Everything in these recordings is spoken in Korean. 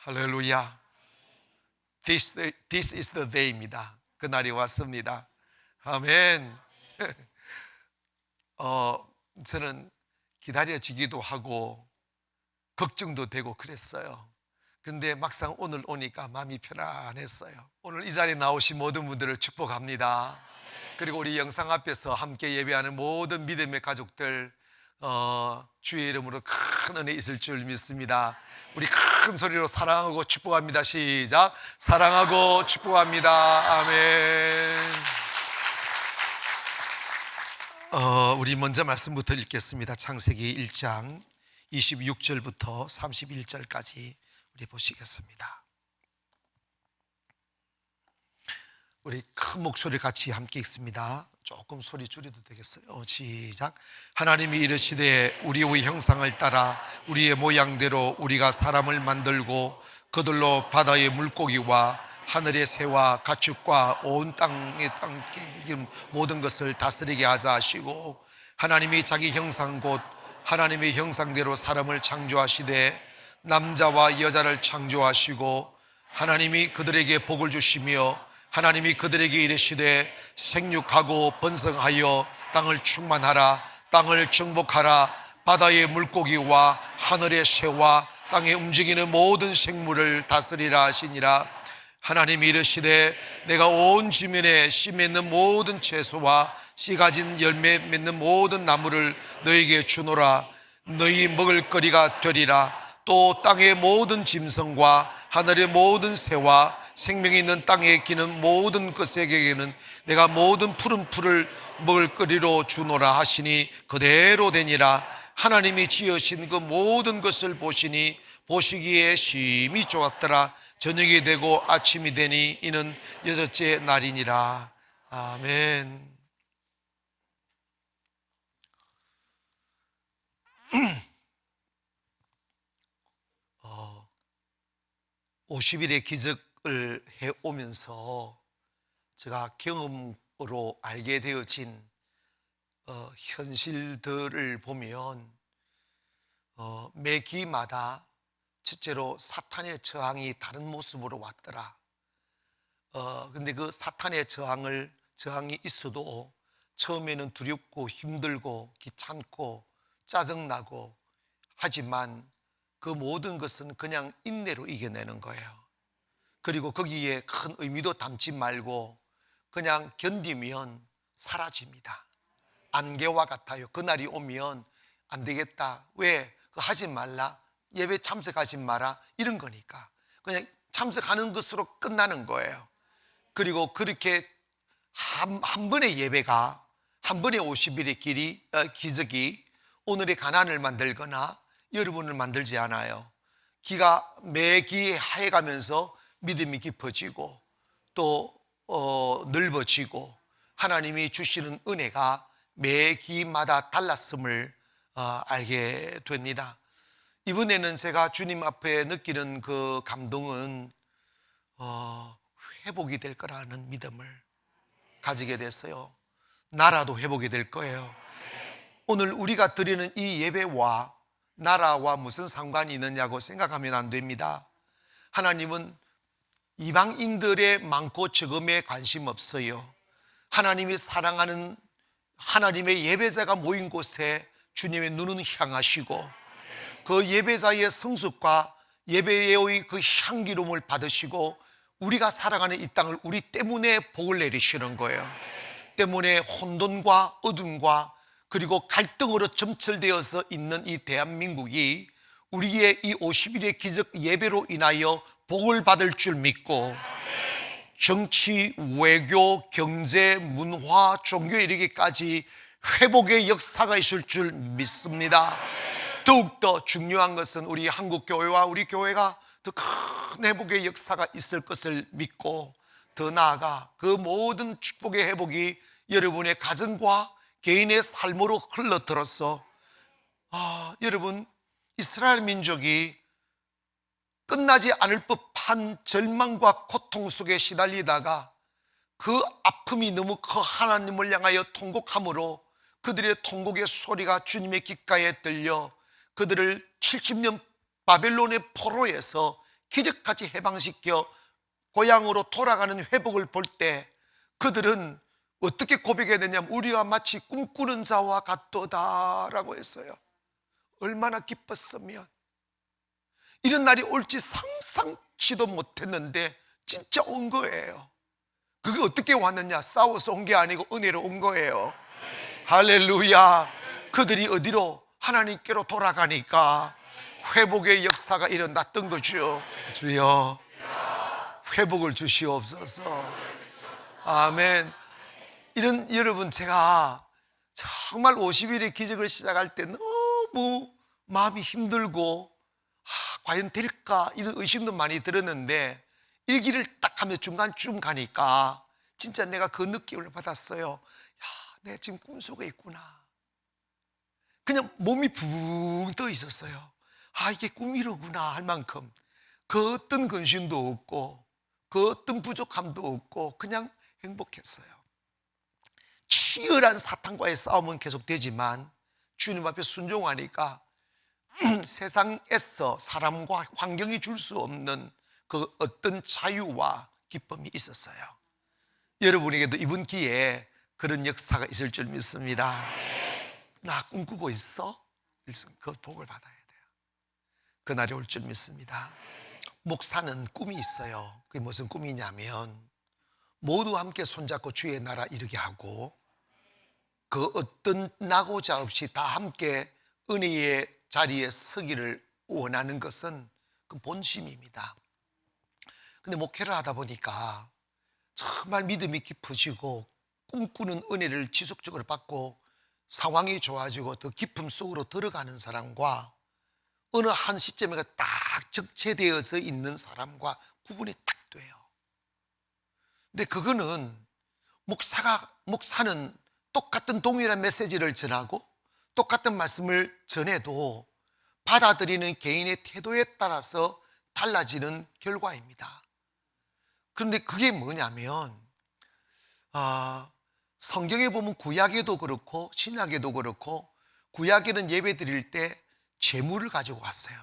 할렐루야. This is the day입니다. 그날이 왔습니다. 아멘. 저는 기다려지기도 하고 걱정도 되고 그랬어요. 근데 막상 오늘 오니까 마음이 편안했어요. 오늘 이 자리에 나오신 모든 분들을 축복합니다. 그리고 우리 영상 앞에서 함께 예배하는 모든 믿음의 가족들, 주의 이름으로 큰 은혜 있을 줄 믿습니다. 우리 큰 소리로 사랑하고 축복합니다. 시작. 사랑하고 축복합니다. 아멘. 우리 먼저 말씀부터 읽겠습니다. 창세기 1장 26절부터 31절까지 우리 보시겠습니다. 우리 큰 목소리 같이 함께 읽습니다. 조금 소리 줄여도 되겠어요? 시작. 하나님이 이르시되 우리의 형상을 따라 우리의 모양대로 우리가 사람을 만들고 그들로 바다의 물고기와 하늘의 새와 가축과 온 땅의 모든 것을 다스리게 하자 하시고, 하나님이 자기 형상 곧 하나님의 형상대로 사람을 창조하시되 남자와 여자를 창조하시고, 하나님이 그들에게 복을 주시며 하나님이 그들에게 이르시되 생육하고 번성하여 땅을 충만하라. 땅을 정복하라. 바다의 물고기와 하늘의 새와 땅에 움직이는 모든 생물을 다스리라 하시니라. 하나님이 이르시되 내가 온 지면에 씨 맺는 모든 채소와 씨 가진 열매 맺는 모든 나무를 너에게 주노라. 너희 먹을 거리가 되리라. 또 땅의 모든 짐승과 하늘의 모든 새와 생명이 있는 땅에 기는 모든 것에게는 내가 모든 푸른 풀을 먹을 거리로 주노라 하시니 그대로 되니라. 하나님이 지으신 그 모든 것을 보시니 보시기에 심히 좋았더라. 저녁이 되고 아침이 되니 이는 여섯째 날이니라. 아멘. 50일의 기적을 해오면서 제가 경험으로 알게 되어진 현실들을 보면 매 기마다 첫째로 사탄의 저항이 다른 모습으로 왔더라. 근데 그 사탄의 저항이 있어도 처음에는 두렵고 힘들고 귀찮고 짜증나고 하지만 그 모든 것은 그냥 인내로 이겨내는 거예요. 그리고 거기에 큰 의미도 담지 말고 그냥 견디면 사라집니다. 안개와 같아요. 그날이 오면 안 되겠다. 왜? 하지 말라. 예배 참석하지 마라. 이런 거니까 그냥 참석하는 것으로 끝나는 거예요. 그리고 그렇게 한 번의 예배가, 한 번의 50일의 기적이 오늘의 가난을 만들거나 여러분을 만들지 않아요. 기가 매기 하해가면서 믿음이 깊어지고 또 넓어지고 하나님이 주시는 은혜가 매 기마다 달랐음을 알게 됩니다. 이번에는 제가 주님 앞에 느끼는 그 감동은 회복이 될 거라는 믿음을 가지게 됐어요. 나라도 회복이 될 거예요. 오늘 우리가 드리는 이 예배와 나라와 무슨 상관이 있느냐고 생각하면 안 됩니다. 하나님은 이방인들의 많고 적음에 관심 없어요. 하나님이 사랑하는 하나님의 예배자가 모인 곳에 주님의 눈은 향하시고 그 예배자의 성숙과 예배의 그 향기로움을 받으시고 우리가 살아가는 이 땅을 우리 때문에 복을 내리시는 거예요. 때문에 혼돈과 어둠과 그리고 갈등으로 점철되어서 있는 이 대한민국이 우리의 이 50일의 기적 예배로 인하여 복을 받을 줄 믿고 정치, 외교, 경제, 문화, 종교에 이르기까지 회복의 역사가 있을 줄 믿습니다. 더욱더 중요한 것은 우리 한국교회와 우리 교회가 더 큰 회복의 역사가 있을 것을 믿고 더 나아가 그 모든 축복의 회복이 여러분의 가정과 개인의 삶으로 흘러들어서 여러분 이스라엘 민족이 끝나지 않을 법한 절망과 고통 속에 시달리다가 그 아픔이 너무 커 하나님을 향하여 통곡함으로 그들의 통곡의 소리가 주님의 귓가에 들려 그들을 70년 바벨론의 포로에서 기적같이 해방시켜 고향으로 돌아가는 회복을 볼 때 그들은 어떻게 고백해야 되냐면 우리와 마치 꿈꾸는 자와 같도다라고 했어요. 얼마나 기뻤으면. 이런 날이 올지 상상치도 못했는데 진짜 온 거예요. 그게 어떻게 왔느냐? 싸워서 온 게 아니고 은혜로 온 거예요. 할렐루야. 그들이 어디로? 하나님께로 돌아가니까 회복의 역사가 일어났던 거죠. 주여 회복을 주시옵소서. 아멘. 이런 여러분, 제가 정말 50일의 기적을 시작할 때 너무 마음이 힘들고 과연 될까 이런 의심도 많이 들었는데 일기를 딱 하면 중간쯤 가니까 진짜 내가 그 느낌을 받았어요. 야, 내가 지금 꿈속에 있구나. 그냥 몸이 붕 떠 있었어요. 이게 꿈이로구나 할 만큼 그 어떤 근심도 없고 그 어떤 부족함도 없고 그냥 행복했어요. 치열한 사탄과의 싸움은 계속되지만 주님 앞에 순종하니까 세상에서 사람과 환경이 줄 수 없는 그 어떤 자유와 기쁨이 있었어요. 여러분에게도 이번 기회에 그런 역사가 있을 줄 믿습니다. 나 꿈꾸고 있어? 그 복을 받아야 돼요. 그날이 올 줄 믿습니다. 목사는 꿈이 있어요. 그게 무슨 꿈이냐면 모두 함께 손잡고 주의 나라 이루게 하고 그 어떤 낙오자 없이 다 함께 은혜의 자리에 서기를 원하는 것은 그 본심입니다. 근데 목회를 하다 보니까 정말 믿음이 깊어지고 꿈꾸는 은혜를 지속적으로 받고 상황이 좋아지고 더 깊음 속으로 들어가는 사람과 어느 한 시점에 딱 적체되어서 있는 사람과 구분이 딱 돼요. 근데 그거는 목사는 똑같은 동일한 메시지를 전하고 똑같은 말씀을 전해도 받아들이는 개인의 태도에 따라서 달라지는 결과입니다. 그런데 그게 뭐냐면 성경에 보면 구약에도 그렇고 신약에도 그렇고 구약에는 예배 드릴 때 재물을 가지고 왔어요.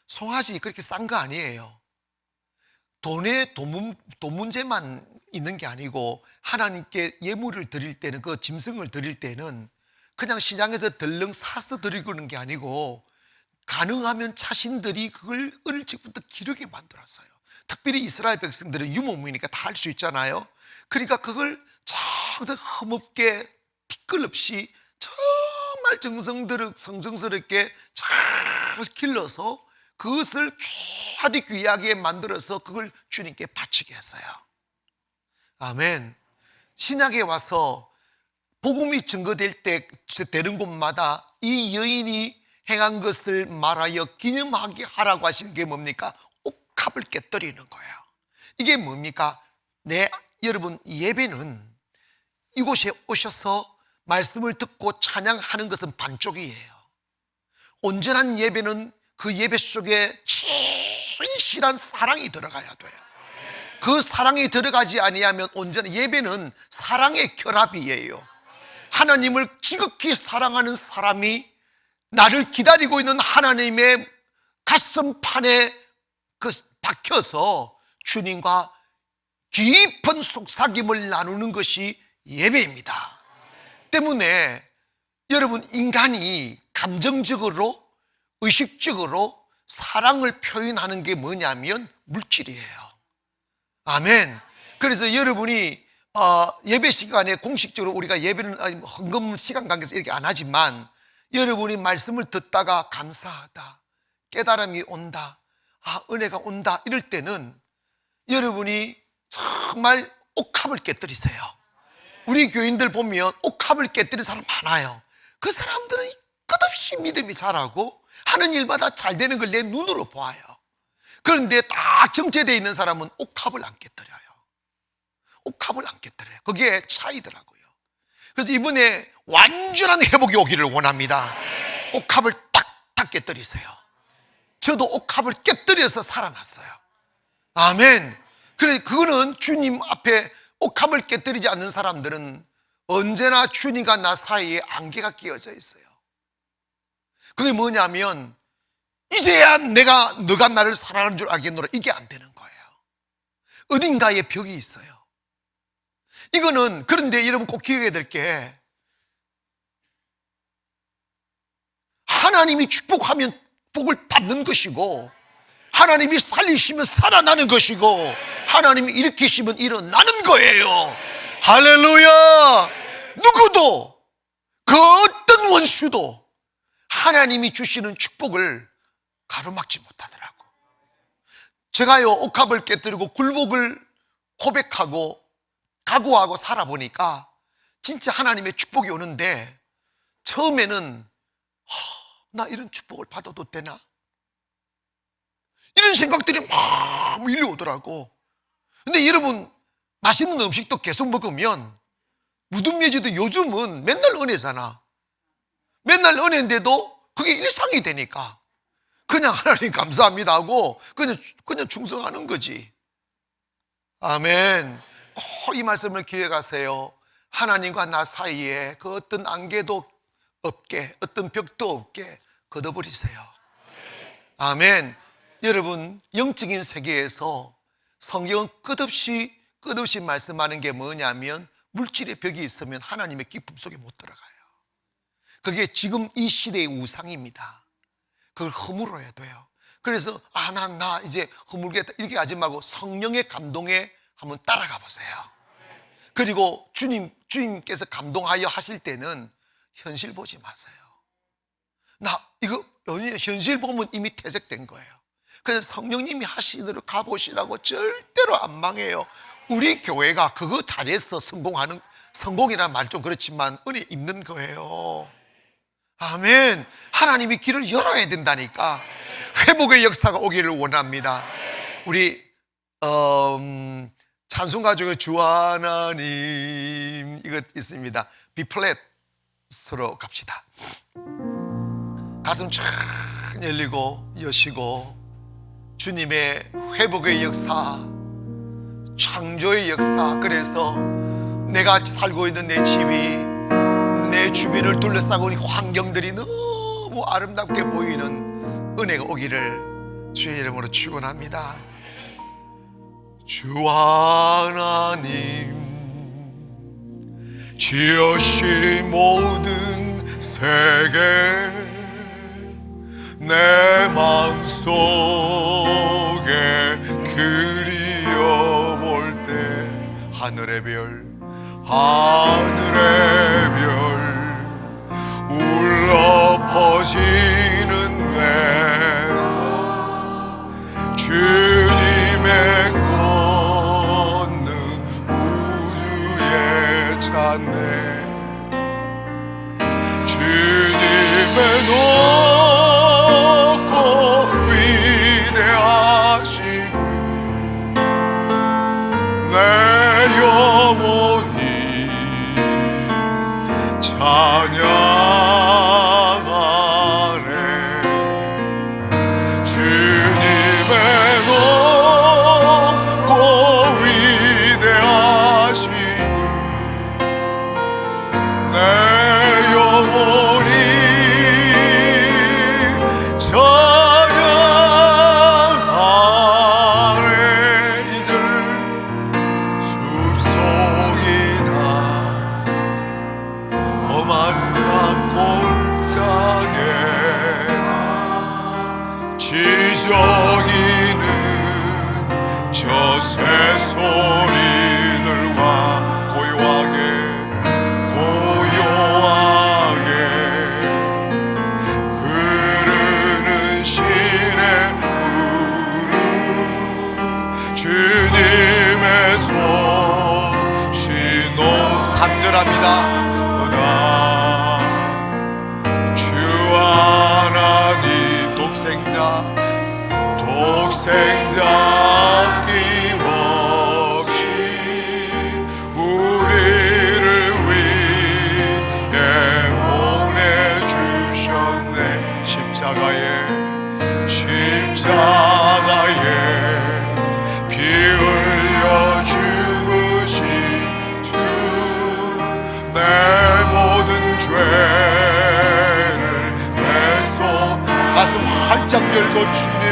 송아지 그렇게 싼 거 아니에요. 돈 문제만 있는 게 아니고 하나님께 예물을 드릴 때는 그 짐승을 드릴 때는 그냥 시장에서 덜렁 사서 드리는 게 아니고 가능하면 자신들이 그걸 어릴 적부터 기르게 만들었어요. 특별히 이스라엘 백성들은 유목민이니까 다 할 수 있잖아요. 그러니까 그걸 정말 흠없게 티끌 없이 정말 성정스럽게 잘 길러서 그것을 귀하디 귀하게 만들어서 그걸 주님께 바치게 했어요. 아멘. 신약에 와서 복음이 증거될 때 되는 곳마다 이 여인이 행한 것을 말하여 기념하게 하라고 하시는 게 뭡니까? 옥합을 깨뜨리는 거예요. 이게 뭡니까? 여러분, 예배는 이곳에 오셔서 말씀을 듣고 찬양하는 것은 반쪽이에요. 온전한 예배는 그 예배 속에 진실한 사랑이 들어가야 돼요. 그 사랑이 들어가지 아니하면 온전한 예배는 사랑의 결합이에요. 하나님을 지극히 사랑하는 사람이 나를 기다리고 있는 하나님의 가슴판에 박혀서 주님과 깊은 속삭임을 나누는 것이 예배입니다. 때문에 여러분, 인간이 감정적으로 의식적으로 사랑을 표현하는 게 뭐냐면 물질이에요. 아멘. 그래서 여러분이 예배 시간에 공식적으로 우리가 예배는 헌금 시간 관계에서 이렇게 안 하지만 여러분이 말씀을 듣다가 감사하다, 깨달음이 온다, 은혜가 온다 이럴 때는 여러분이 정말 옥합을 깨뜨리세요. 우리 교인들 보면 옥합을 깨뜨린 사람 많아요. 그 사람들은 끝없이 믿음이 자라고 하는 일마다 잘 되는 걸 내 눈으로 보아요. 그런데 딱 정체되어 있는 사람은 옥합을 안 깨뜨려요. 옥합을 안 깨뜨려요. 그게 차이더라고요. 그래서 이번에 완전한 회복이 오기를 원합니다. 옥합을 탁탁 깨뜨리세요. 저도 옥합을 깨뜨려서 살아났어요. 아멘. 그래, 그거는 주님 앞에 옥합을 깨뜨리지 않는 사람들은 언제나 주님과 나 사이에 안개가 끼어져 있어요. 그게 뭐냐면 이제야 너가 나를 사랑하는 줄 알겠노라. 이게 안 되는 거예요. 어딘가에 벽이 있어요. 이거는, 그런데 여러분 꼭 기억해야 될 게, 하나님이 축복하면 복을 받는 것이고, 하나님이 살리시면 살아나는 것이고, 하나님이 일으키시면 일어나는 거예요. 할렐루야. 누구도, 그 어떤 원수도 하나님이 주시는 축복을 가로막지 못하더라고. 제가요, 옥합을 깨뜨리고 굴복을 고백하고 각오하고 살아보니까 진짜 하나님의 축복이 오는데, 처음에는 나 이런 축복을 받아도 되나? 이런 생각들이 막 밀려오더라고. 근데 여러분, 맛있는 음식도 계속 먹으면 무덤예지도 요즘은 맨날 은혜잖아. 맨날 은혜인데도 그게 일상이 되니까 그냥 하나님 감사합니다 하고 그냥 충성하는 거지. 아멘. 꼭 이 말씀을 기억하세요. 하나님과 나 사이에 그 어떤 안개도 없게, 어떤 벽도 없게 걷어버리세요. 아멘. 여러분, 영적인 세계에서 성경은 끝없이 말씀하는 게 뭐냐면, 물질의 벽이 있으면 하나님의 기쁨 속에 못 들어가요. 그게 지금 이 시대의 우상입니다. 그걸 허물어야 돼요. 그래서 나 이제 허물겠다 이렇게 하지 말고 성령의 감동에 한번 따라가 보세요. 그리고 주님께서 감동하여 하실 때는 현실 보지 마세요. 이거 현실 보면 이미 퇴색된 거예요. 그래서 성령님이 하시는 대로 가보시라고. 절대로 안 망해요. 우리 교회가 그거 잘해서 성공이라는 말 좀 그렇지만 은혜 있는 거예요. 아멘. 하나님이 길을 열어야 된다니까. 회복의 역사가 오기를 원합니다. 우리 찬송가 중에 주 하나님 이거 있습니다. B플랫으로 갑시다. 가슴 쫙 열리고 여시고, 주님의 회복의 역사, 창조의 역사. 그래서 내가 살고 있는 내 집이, 내 주변을 둘러싸고 있는 환경들이 너무 아름답게 보이는 은혜가 오기를 주의 이름으로 축원합니다. 주 하나님 지으신 모든 세계, 내 마음속에 그리워볼 때 하늘의 별 울려 퍼지는 내서 주님의 권능 우주에 찬네. 주님의 높고 위대하신 내 영혼이 찬양하네. 주님의 높고 위대하신 내 영혼이 찬양하네. 이절 숲속이나 험한 산 골짜기에서 지저귀는 저 새소리들과 고요하게 흐르는 시내 주님의 솜씨노 3절합니다. 주 하나님 독생자 아낌없이 우리를 위해 보내주셨네. 십자가에 피 흘려 죽으신 주 내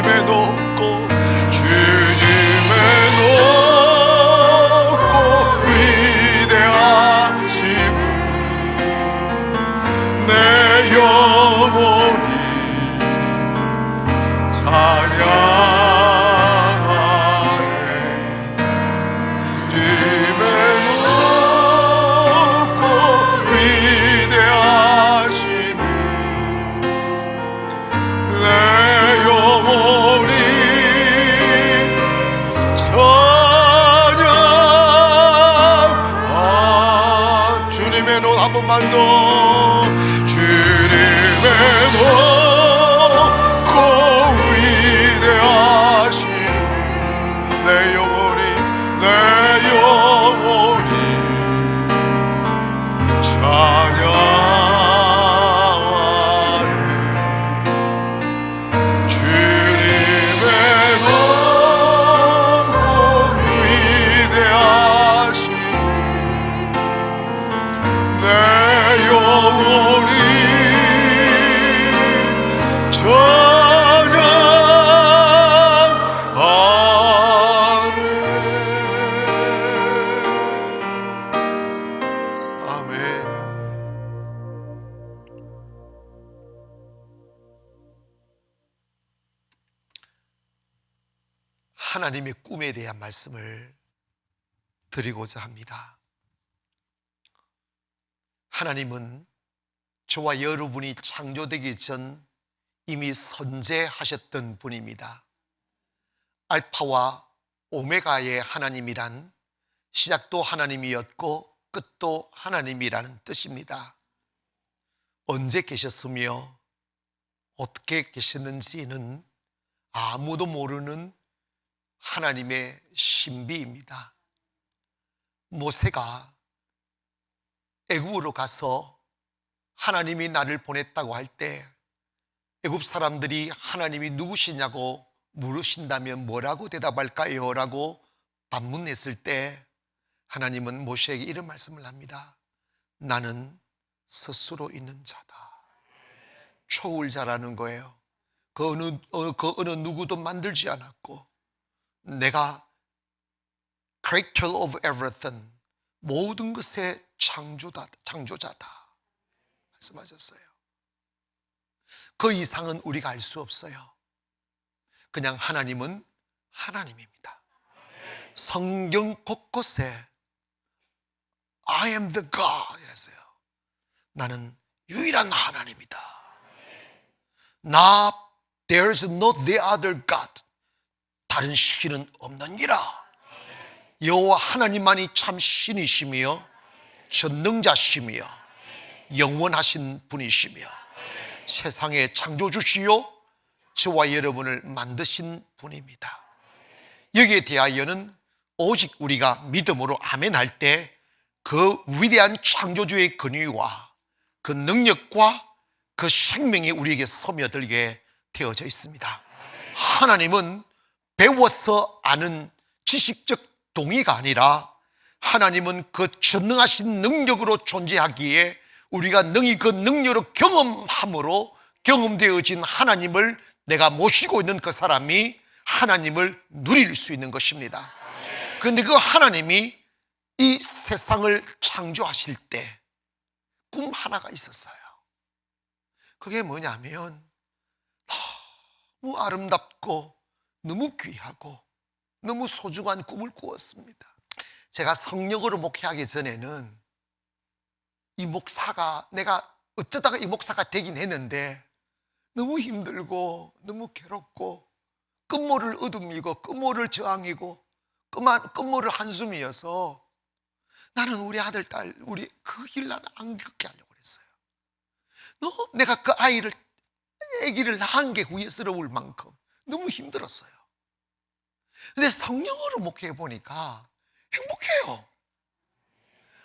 주님의 높고 주님의 높고 위대하심을 내 영혼이 찬양하네. 주님의 높고 위대하심을 내 영혼이 찬양. 주님의 높 한 번만 더. 주님의 높고 위대하심 내 영혼이 찬양하네. 주님의 높고 위대하심 내 영혼이 찬양하네. 아멘. 하나님의 꿈에 대한 말씀을 드리고자 합니다. 하나님은 저와 여러분이 창조되기 전 이미 선재하셨던 분입니다. 알파와 오메가의 하나님이란 시작도 하나님이었고 끝도 하나님이라는 뜻입니다. 언제 계셨으며 어떻게 계셨는지는 아무도 모르는 하나님의 신비입니다. 모세가 애굽으로 가서 하나님이 나를 보냈다고 할 때 애굽 사람들이 하나님이 누구시냐고 물으신다면 뭐라고 대답할까요? 라고 반문했을 때 하나님은 모세에게 이런 말씀을 합니다. 나는 스스로 있는 자다. 초월자라는 거예요. 그 어느 누구도 만들지 않았고 내가 Creator of everything, 모든 것의 창조자다 말씀하셨어요. 그 이상은 우리가 알 수 없어요. 그냥 하나님은 하나님입니다. 성경 곳곳에 I am the God 이랬어요. 나는 유일한 하나님이다. There is no the other God. 다른 신은 없느니라. 여호와 하나님만이 참 신이시며 전능자시며 영원하신 분이시며 세상의 창조주시요 저와 여러분을 만드신 분입니다. 여기에 대하여는 오직 우리가 믿음으로 아멘 할 때 그 위대한 창조주의 권위와 그 능력과 그 생명이 우리에게 스며들게 되어져 있습니다. 하나님은 배워서 아는 지식적 동의가 아니라 하나님은 그 전능하신 능력으로 존재하기에 우리가 능히 그 능력으로 경험함으로 경험되어진 하나님을 내가 모시고 있는 그 사람이 하나님을 누릴 수 있는 것입니다. 그런데 그 하나님이 이 세상을 창조하실 때 꿈 하나가 있었어요. 그게 뭐냐면 너무 아름답고 너무 귀하고 너무 소중한 꿈을 꾸었습니다. 제가 성령으로 목회하기 전에는 이 목사가 내가 어쩌다가 이 목사가 되긴 했는데 너무 힘들고 너무 괴롭고 끝모를 어둠이고 끝모를 저항이고 끝모를 한숨이어서 나는 우리 아들 딸 우리 그 길 나는 안 겪게 하려고 그랬어요. 내가 그 아기를 낳은 게 후회스러울 만큼 너무 힘들었어요. 근데 성령으로 목회해 보니까 행복해요.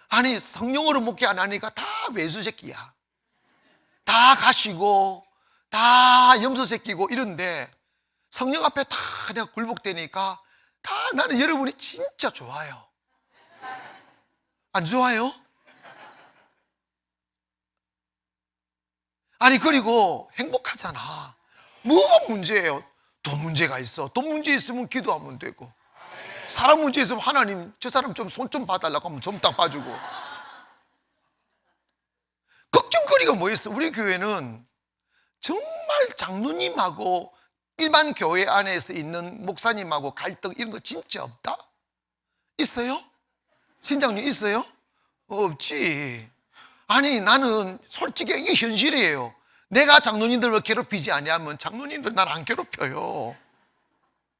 아니 성령으로 목회 안 하니까 다 외수 새끼야. 다 가시고 다 염소 새끼고 이런데 성령 앞에 다 그냥 굴복되니까 다 나는 여러분이 진짜 좋아요. 안 좋아요? 아니 그리고 행복하잖아. 뭐가 문제예요? 돈 문제가 있어. 돈 문제 있으면 기도하면 되고, 사람 문제 있으면 하나님 저 사람 좀 손 좀 봐달라고 하면 좀 딱 봐주고. 걱정거리가 뭐 있어? 우리 교회는 정말 장로님하고 일반 교회 안에서 있는 목사님하고 갈등 이런 거 진짜 없다? 있어요? 신장님 있어요? 없지. 아니 나는 솔직히 이게 현실이에요. 내가 장로님들을 괴롭히지 아니하면 장로님들 날 안 괴롭혀요.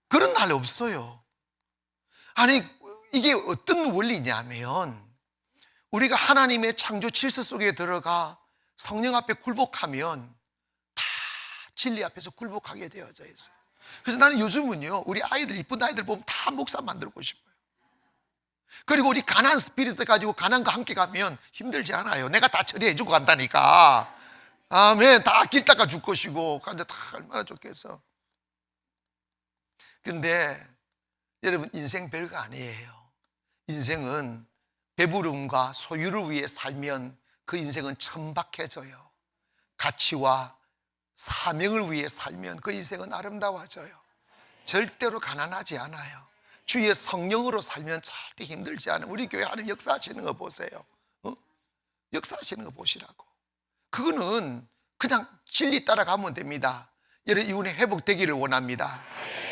그런 날 없어요. 아니 이게 어떤 원리냐면, 우리가 하나님의 창조 질서 속에 들어가 성령 앞에 굴복하면 다 진리 앞에서 굴복하게 되어져 있어요. 그래서 나는 요즘은요, 우리 아이들, 이쁜 아이들 보면 다 목사 만들고 싶어요. 그리고 우리 가난 스피릿 가지고 가난과 함께 가면 힘들지 않아요. 내가 다 처리해주고 간다니까. 아멘. 다 길 닦아 줄 것이고, 근데 다 얼마나 좋겠어. 근데 여러분, 인생 별거 아니에요. 인생은 배부름과 소유를 위해 살면 그 인생은 천박해져요. 가치와 사명을 위해 살면 그 인생은 아름다워져요. 절대로 가난하지 않아요. 주의 성령으로 살면 절대 힘들지 않아요. 우리 교회 하는 역사하시는 거 보세요. 역사하시는 거 보시라고. 그거는 그냥 진리 따라가면 됩니다. 여러분, 이분의 회복되기를 원합니다.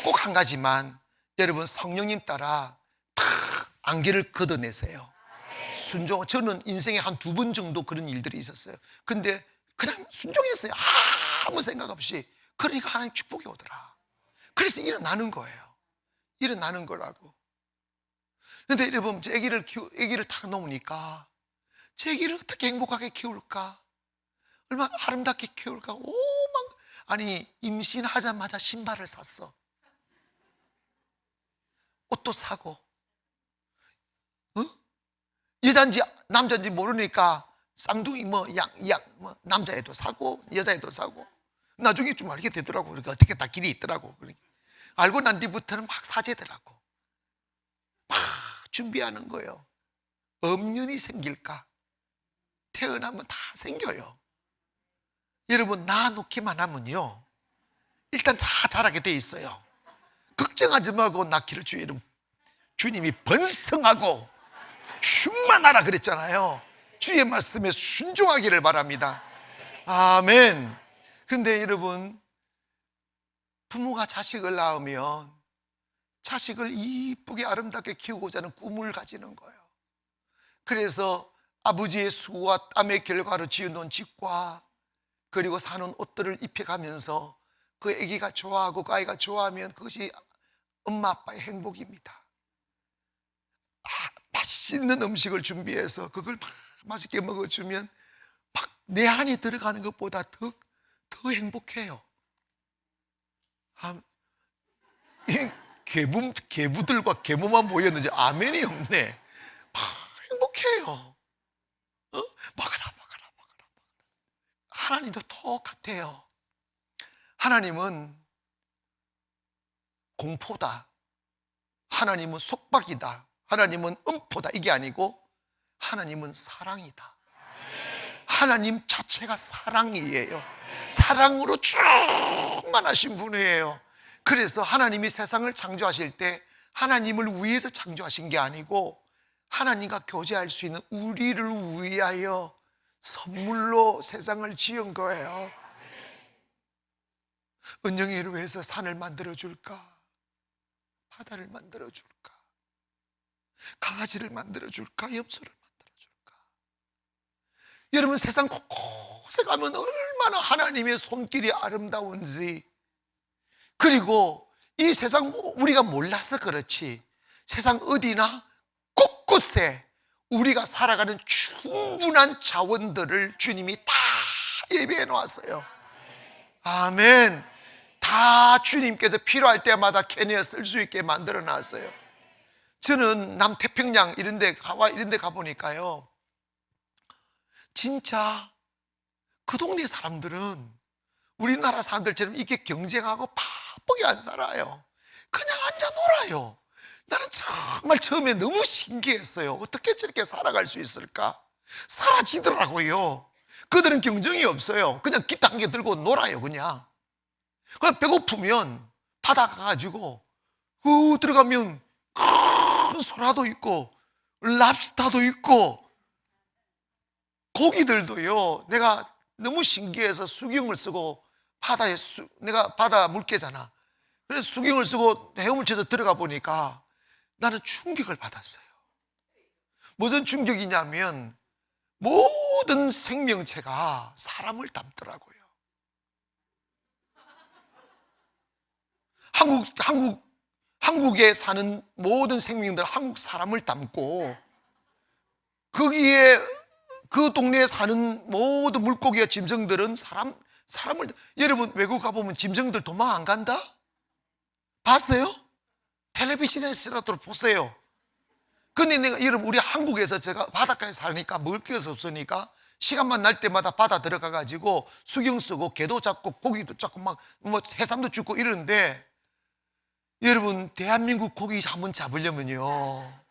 꼭 한 가지만, 여러분 성령님 따라 탁 안개를 걷어내세요. 순종. 저는 인생에 한 2번 정도 그런 일들이 있었어요. 근데 그냥 순종했어요. 아무 생각 없이. 그러니까 하나님 축복이 오더라. 그래서 일어나는 거예요. 일어나는 거라고. 근데 여러분, 제 아기를 탁 놓으니까 제 아기를 어떻게 행복하게 키울까? 얼마나 아름답게 키울까? 아니 임신하자마자 신발을 샀어. 옷도 사고, 여자인지 남자인지 모르니까 쌍둥이 남자애도 사고 여자애도 사고. 나중에 좀 알게 되더라고. 그러니까 어떻게 다 길이 있더라고. 그러니까 알고 난 뒤부터는 막 사재더라고. 막 준비하는 거예요. 엄연히 생길까? 태어나면 다 생겨요. 여러분, 낳아놓기만 하면요, 일단 다 자라게 돼 있어요. 걱정하지 말고 낳기를 주님이 번성하고 충만하라 그랬잖아요. 주의 말씀에 순종하기를 바랍니다. 아멘. 근데 여러분, 부모가 자식을 낳으면 자식을 이쁘게 아름답게 키우고자 하는 꿈을 가지는 거예요. 그래서 아버지의 수고와 땀의 결과로 지어놓은 집과 그리고 사는 옷들을 입혀가면서 그 아기가 좋아하고 그 아이가 좋아하면 그것이 엄마 아빠의 행복입니다. 맛있는 음식을 준비해서 그걸 막 맛있게 먹어주면 막 내 안에 들어가는 것보다 더 행복해요. 개부들과 계모만 모였는지 아멘이 없네. 행복해요. 먹어라. 하나님도 똑같아요. 하나님은 공포다, 하나님은 속박이다, 하나님은 음포다, 이게 아니고 하나님은 사랑이다. 하나님 자체가 사랑이에요. 사랑으로 충만하신 분이에요. 그래서 하나님이 세상을 창조하실 때 하나님을 위해서 창조하신 게 아니고 하나님과 교제할 수 있는 우리를 위하여 선물로 세상을 지은 거예요. 은영이를 위해서 산을 만들어줄까? 바다를 만들어줄까? 강아지를 만들어줄까? 염소를 만들어줄까? 여러분, 세상 곳곳에 가면 얼마나 하나님의 손길이 아름다운지, 그리고 이 세상 우리가 몰라서 그렇지 세상 어디나 곳곳에 우리가 살아가는 충분한 자원들을 주님이 다 예비해 놓았어요. 아멘. 다 주님께서 필요할 때마다 캐내어 쓸 수 있게 만들어 놨어요. 저는 남태평양 이런 데 가보니까요, 진짜 그 동네 사람들은 우리나라 사람들처럼 이렇게 경쟁하고 바쁘게 안 살아요. 그냥 앉아 놀아요. 나는 정말 처음에 너무 신기했어요. 어떻게 저렇게 살아갈 수 있을까? 사라지더라고요. 그들은 경쟁이 없어요. 그냥 기타 한 개 들고 놀아요. 그냥 배고프면 바다 가가지고 들어가면 큰 소라도 있고 랍스타도 있고 고기들도요, 내가 너무 신기해서 수경을 쓰고 바다에 내가 바다 물개잖아. 그래서 수경을 쓰고 헤엄을 쳐서 들어가 보니까 나는 충격을 받았어요. 무슨 충격이냐면 모든 생명체가 사람을 닮더라고요. 한국에 사는 모든 생명들, 한국 사람을 닮고, 거기에 그 동네에 사는 모든 물고기와 짐승들은 사람을, 여러분 외국 가보면 짐승들 도망 안 간다? 봤어요? 텔레비전에서라도 보세요. 근데 여러분, 우리 한국에서 제가 바닷가에 사니까 먹을 게 없으니까 시간만 날 때마다 바다 들어가 가지고 수경 쓰고 게도 잡고 고기도 잡고 막 뭐 해삼도 죽고 이러는데, 여러분 대한민국 고기 한번 잡으려면요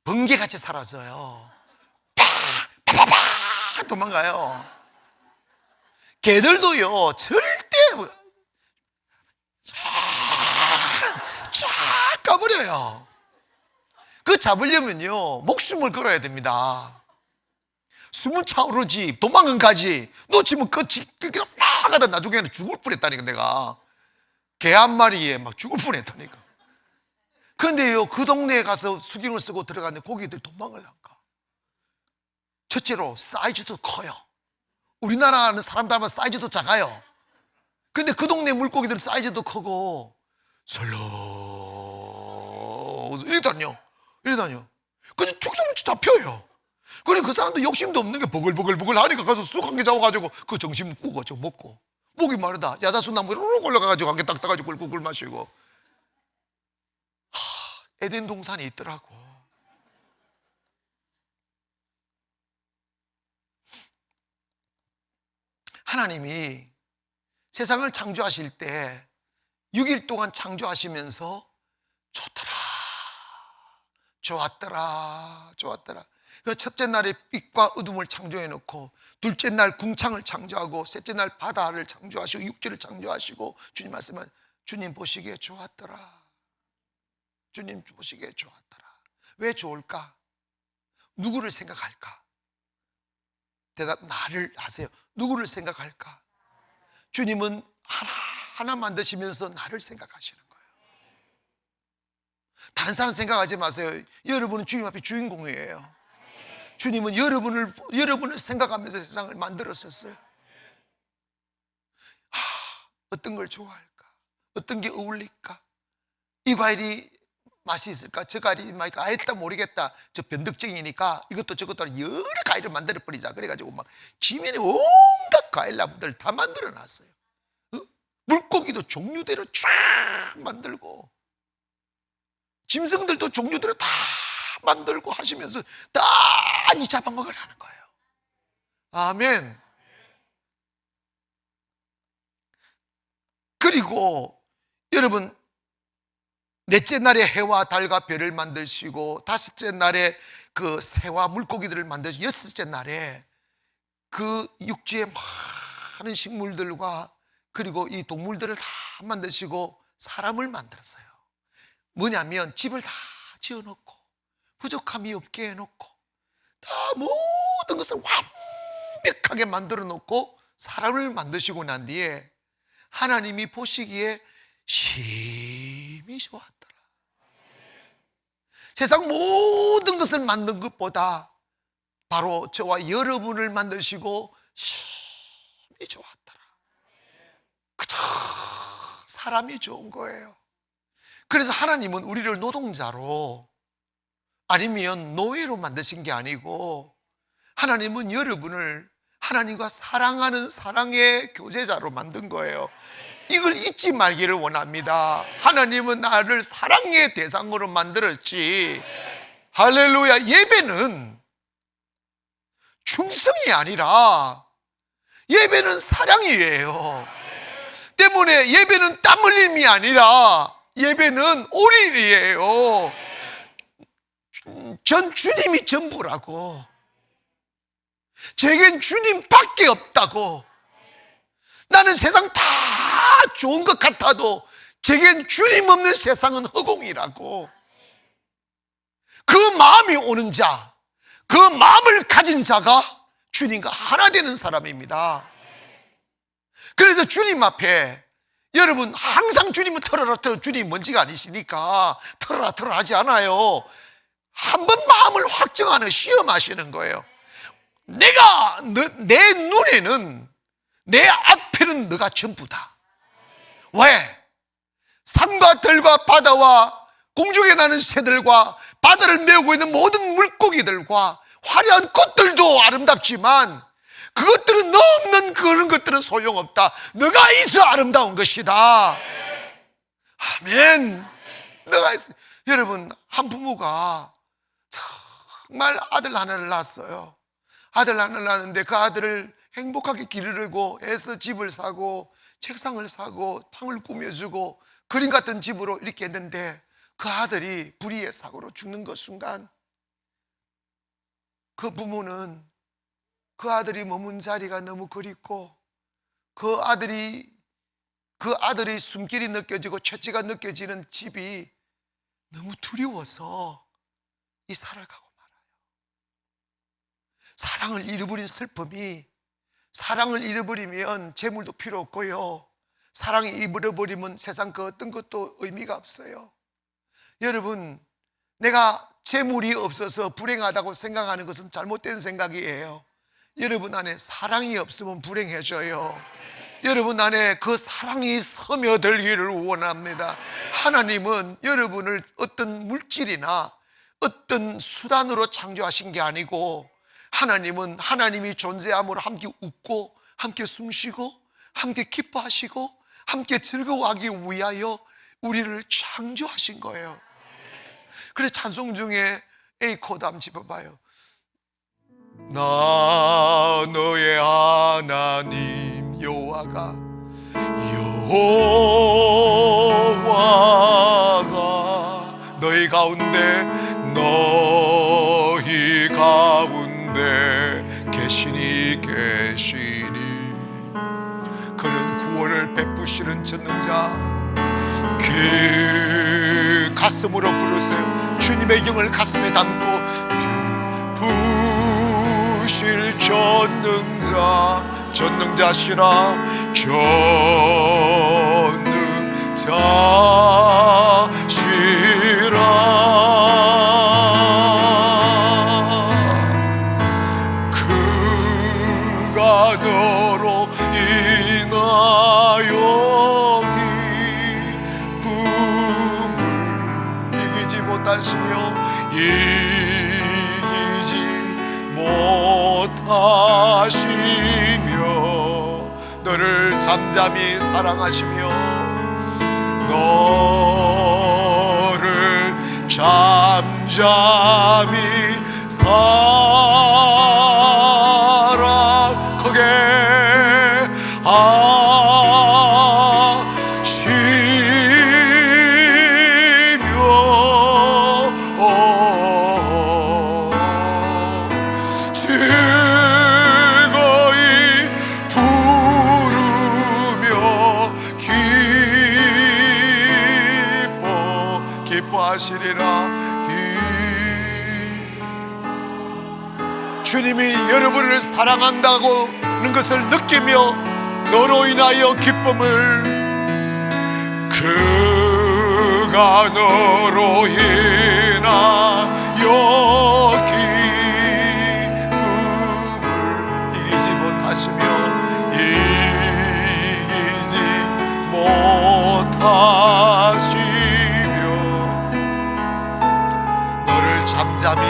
번개같이 사라져요. 팍팍팍 도망가요. 개들도요 절대 쫙 가버려요. 그 잡으려면요 목숨을 걸어야 됩니다. 숨은 차오르지 도망은 가지, 놓치면 끝이. 그냥 막 하다 나중에는 죽을 뻔했다니까. 내가 개 한 마리에 막 죽을 뻔했다니까. 그런데요 그 동네에 가서 수경을 쓰고 들어갔는데 고기들 도망을 안 가. 첫째로 사이즈도 커요. 우리나라는 사람들만 사이즈도 작아요. 근데 그 동네 물고기들은 사이즈도 크고 설렁 이러다녀. 근데 쭉 잡혀요. 그래 그 사람도 욕심도 없는 게 버글버글 하니까 가서 쑥 한 개 잡아가지고 그 정신 구워가지고 먹고, 목이 마르다 야자수나무 이렇게 올라가가지고 한 개 딱 따가지고 꿀꿀 마시고. 에덴 동산이 있더라고. 하나님이 세상을 창조하실 때 6일 동안 창조하시면서 좋았더라. 그 첫째 날에 빛과 어둠을 창조해 놓고, 둘째 날 궁창을 창조하고, 셋째 날 바다를 창조하시고, 육지를 창조하시고, 주님 말씀은 주님 보시기에 좋았더라. 주님 보시기에 좋았더라. 왜 좋을까? 누구를 생각할까? 대답, 나를 하세요. 누구를 생각할까? 주님은 하나 만드시면서 나를 생각하시는 거예요. 다른 사람 생각하지 마세요. 여러분은 주님 앞에 주인공이에요. 주님은 여러분을 생각하면서 세상을 만들었었어요. 어떤 걸 좋아할까? 어떤 게 어울릴까? 이 과일이 맛이 있을까? 저 과일이 맛있을까? 일단 모르겠다. 저 변덕쟁이니까 이것도 저것도 여러 과일을 만들어 버리자. 그래가지고 막 지면에 온갖 과일 나무들 다 만들어 놨어요. 물고기도 종류대로 쫙 만들고, 짐승들도 종류대로 다 만들고 하시면서 많이 잡아먹으라는 거예요. 아멘. 그리고 여러분, 넷째 날에 해와 달과 별을 만드시고, 다섯째 날에 그 새와 물고기들을 만드시고, 여섯째 날에 그 육지의 많은 식물들과 그리고 이 동물들을 다 만드시고 사람을 만들었어요. 뭐냐면 집을 다 지어놓고 부족함이 없게 해놓고 다 모든 것을 완벽하게 만들어 놓고 사람을 만드시고 난 뒤에 하나님이 보시기에 심히 좋았더라. 세상 모든 것을 만든 것보다 바로 저와 여러분을 만드시고 심히 좋았더라. 그저 사람이 좋은 거예요. 그래서 하나님은 우리를 노동자로 아니면 노예로 만드신 게 아니고, 하나님은 여러분을 하나님과 사랑하는 사랑의 교제자로 만든 거예요. 이걸 잊지 말기를 원합니다. 하나님은 나를 사랑의 대상으로 만들었지. 할렐루야. 예배는 충성이 아니라 예배는 사랑이에요. 때문에 예배는 땀 흘림이 아니라 예배는 올인이에요. 전 주님이 전부라고, 제겐 주님밖에 없다고, 나는 세상 다 좋은 것 같아도 제겐 주님 없는 세상은 허공이라고. 그 마음이 오는 자, 그 마음을 가진 자가 주님과 하나 되는 사람입니다. 그래서 주님 앞에 여러분 항상 주님은 털어라 주님 먼지가 아니시니까 털어라 하지 않아요. 한번 마음을 확정하는 시험하시는 거예요. 내가 내 눈에는 내 앞에는 너가 전부다. 왜? 산과 들과 바다와 공중에 나는 새들과 바다를 메우고 있는 모든 물고기들과 화려한 꽃들도 아름답지만 그것들은 너 없는 그런 것들은 소용없다. 너가 있어 아름다운 것이다. 아멘. 너가 있어. 여러분, 한 부모가 정말 아들 하나를 낳았어요. 아들 하나를 낳았는데 그 아들을 행복하게 기르려고 애써 집을 사고 책상을 사고 방을 꾸며주고 그림 같은 집으로 이렇게 했는데 그 아들이 불의의 사고로 죽는 그 순간 그 부모는 그 아들이 머문 자리가 너무 그립고 그 아들이 숨길이 느껴지고 채취가 느껴지는 집이 너무 두려워서 이사를 가고 말아요. 사랑을 잃어버린 슬픔이, 사랑을 잃어버리면 재물도 필요 없고요, 사랑이 잃어버리면 세상 그 어떤 것도 의미가 없어요. 여러분, 내가 재물이 없어서 불행하다고 생각하는 것은 잘못된 생각이에요. 여러분 안에 사랑이 없으면 불행해져요. 여러분 안에 그 사랑이 스며들기를 원합니다. 하나님은 여러분을 어떤 물질이나 어떤 수단으로 창조하신 게 아니고 하나님은 하나님이 존재함으로 함께 웃고 함께 숨쉬고 함께 기뻐하시고 함께 즐거워하기 위하여 우리를 창조하신 거예요. 그래서 찬송 중에 A 코드 한번 짚어봐요. 나 너의 하나님 여호와가 너희 가운데 계시니 그는 구원을 베푸시는 전능자. 그 가슴으로 부르세요. 주님의 영을 가슴에 담고 부실 전능자시라 그가 너로 인하여 기쁨을 이기지 못하시며 너를 잠잠히 사랑하시며 너를 잠잠히 사랑하게 기뻐하시리라. 주님이 여러분을 사랑한다는 것을 느끼며 너로 인하여 기쁨을, 그가 너로 인하여 기쁨을 이기지 못하시며 이기지 못하시며 너를 잠잠히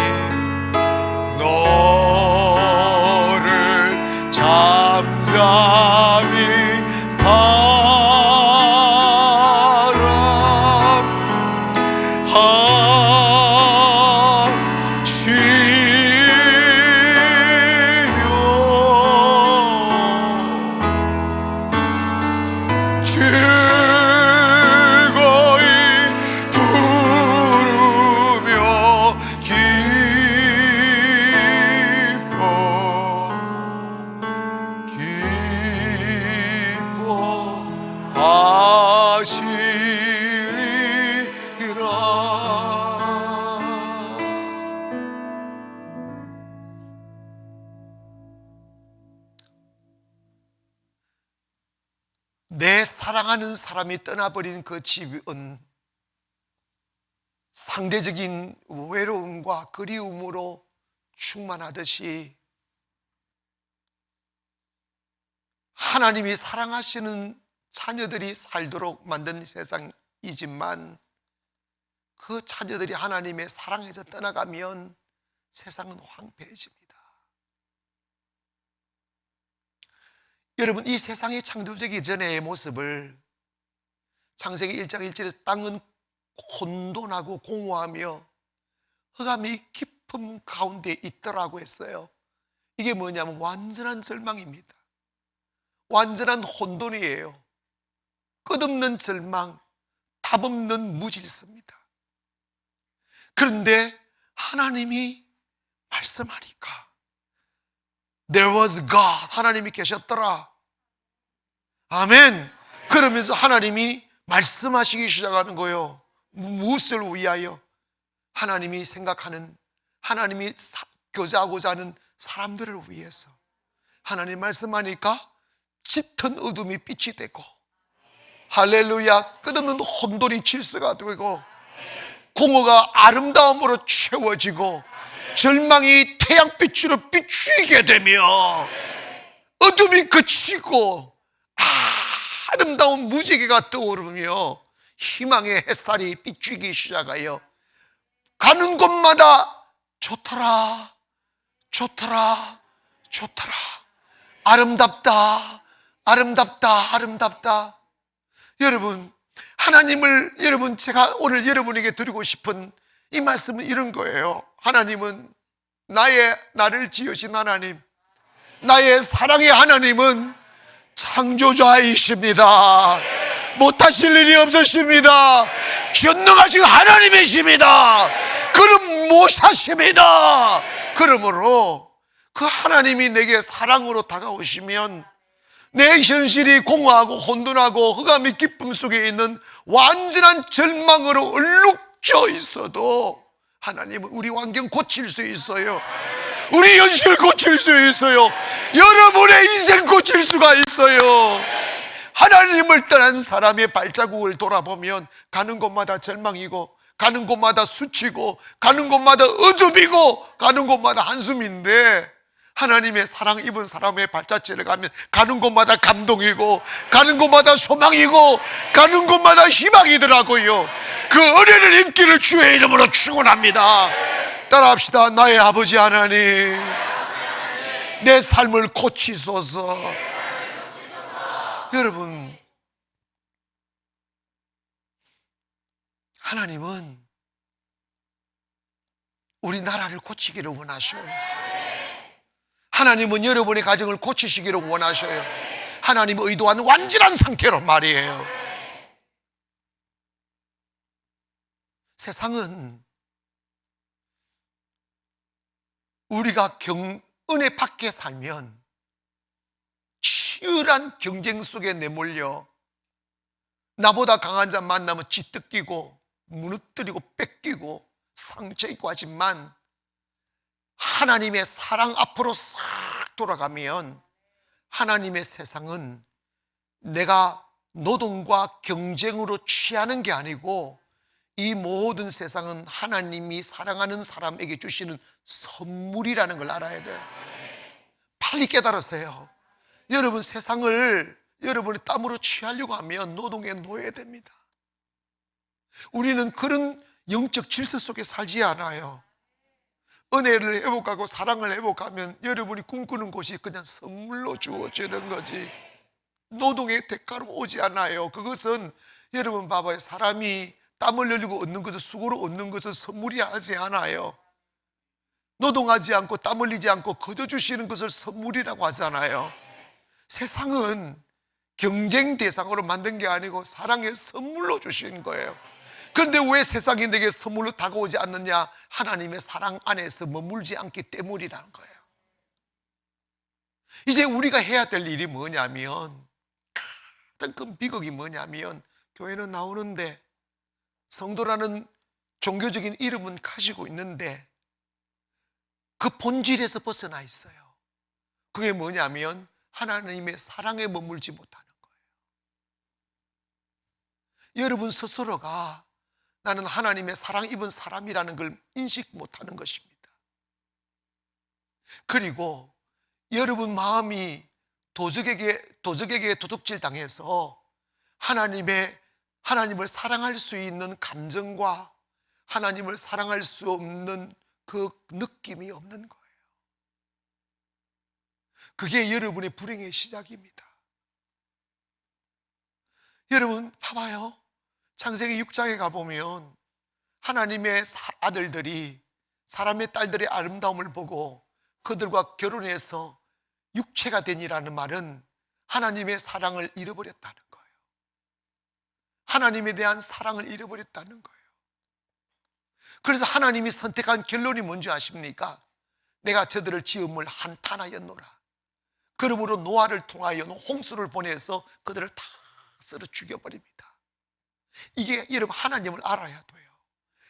사랑하는 사람이 떠나버린 그 집은 상대적인 외로움과 그리움으로 충만하듯이 하나님이 사랑하시는 자녀들이 살도록 만든 세상이지만 그 자녀들이 하나님의 사랑에서 떠나가면 세상은 황폐해집니다. 여러분, 이 세상이 창조되기 전의 모습을 창세기 1장 1절에서 땅은 혼돈하고 공허하며 흑암이 깊음 가운데 있더라고 했어요. 이게 뭐냐면 완전한 절망입니다. 완전한 혼돈이에요. 끝없는 절망, 답없는 무질서입니다. 그런데 하나님이 말씀하니까 There was God, 하나님이 계셨더라. 아멘. 그러면서 하나님이 말씀하시기 시작하는 거예요. 무엇을 위하여? 하나님이 생각하는, 하나님이 교제하고자 하는 사람들을 위해서. 하나님 말씀하니까 짙은 어둠이 빛이 되고, 할렐루야, 끝없는 혼돈이 질서가 되고, 공허가 아름다움으로 채워지고, 절망이 태양빛으로 비추이게 되며, 어둠이 그치고 아름다운 무지개가 떠오르며 희망의 햇살이 비추기 시작하여 가는 곳마다 좋더라, 좋더라, 좋더라, 아름답다, 아름답다, 아름답다. 여러분, 하나님을, 여러분, 제가 오늘 여러분에게 드리고 싶은 이 말씀은 이런 거예요. 하나님은 나를 지으신 하나님, 나의 사랑의 하나님은 창조자이십니다. 못하실 일이 없으십니다. 전능하신 하나님이십니다. 그럼 못하십니다. 그러므로 그 하나님이 내게 사랑으로 다가오시면 내 현실이 공허하고 혼돈하고 흑암의 기쁨 속에 있는 완전한 절망으로 얼룩져 있어도 하나님은 우리 환경 고칠 수 있어요. 우리 현실 고칠 수 있어요. 여러분의 인생 고칠 수가 있어요. 하나님을 떠난 사람의 발자국을 돌아보면 가는 곳마다 절망이고, 가는 곳마다 수치고, 가는 곳마다 어둠이고, 가는 곳마다 한숨인데, 하나님의 사랑 입은 사람의 발자취를 가면 가는 곳마다 감동이고, 가는 곳마다 소망이고, 가는 곳마다 희망이더라고요. 그 은혜를 입기를 주의 이름으로 축원합니다. 따라합시다. 나의 아버지 하나님, 내 삶을 고치소서. 여러분, 하나님은 우리나라를 고치기를 원하셔요. 하나님은 여러분의 가정을 고치시기를 원하셔요. 하나님의 의도한 완전한 상태로 말이에요. 세상은 우리가 은혜 밖에 살면 치열한 경쟁 속에 내몰려 나보다 강한 자 만나면 쥐뜯기고 무너뜨리고 뺏기고 상처 있고 하지만, 하나님의 사랑 앞으로 싹 돌아가면 하나님의 세상은 내가 노동과 경쟁으로 취하는 게 아니고, 이 모든 세상은 하나님이 사랑하는 사람에게 주시는 선물이라는 걸 알아야 돼요. 빨리 깨달으세요. 여러분, 세상을 여러분의 땀으로 취하려고 하면 노동에 놓여야 됩니다. 우리는 그런 영적 질서 속에 살지 않아요. 은혜를 회복하고 사랑을 회복하면 여러분이 꿈꾸는 곳이 그냥 선물로 주어지는 거지 노동의 대가로 오지 않아요. 그것은 여러분 봐봐요. 사람이 땀을 흘리고 얻는 것을, 수고로 얻는 것은 선물이 하지 않아요. 노동하지 않고 땀 흘리지 않고 거저 주시는 것을 선물이라고 하잖아요. 세상은 경쟁 대상으로 만든 게 아니고 사랑의 선물로 주신 거예요. 그런데 왜 세상이 내게 선물로 다가오지 않느냐? 하나님의 사랑 안에서 머물지 않기 때문이라는 거예요. 이제 우리가 해야 될 일이 뭐냐면, 가장 큰 비극이 뭐냐면, 교회는 나오는데 성도라는 종교적인 이름은 가지고 있는데 그 본질에서 벗어나 있어요. 그게 뭐냐면 하나님의 사랑에 머물지 못하는 거예요. 여러분 스스로가 나는 하나님의 사랑 입은 사람이라는 걸 인식 못하는 것입니다. 그리고 여러분 마음이 도적에게 도둑질 당해서 하나님을 사랑할 수 있는 감정과 하나님을 사랑할 수 없는 그 느낌이 없는 거예요. 그게 여러분의 불행의 시작입니다. 여러분 봐봐요. 창세기 6장에 가보면 하나님의 아들들이 사람의 딸들의 아름다움을 보고 그들과 결혼해서 육체가 되니라는 말은 하나님의 사랑을 잃어버렸다는 거예요. 하나님에 대한 사랑을 잃어버렸다는 거예요. 그래서 하나님이 선택한 결론이 뭔지 아십니까? 내가 저들을 지음을 한탄하였노라. 그러므로 노아를 통하여 홍수를 보내서 그들을 다 썰어 죽여버립니다. 이게 여러분 하나님을 알아야 돼요.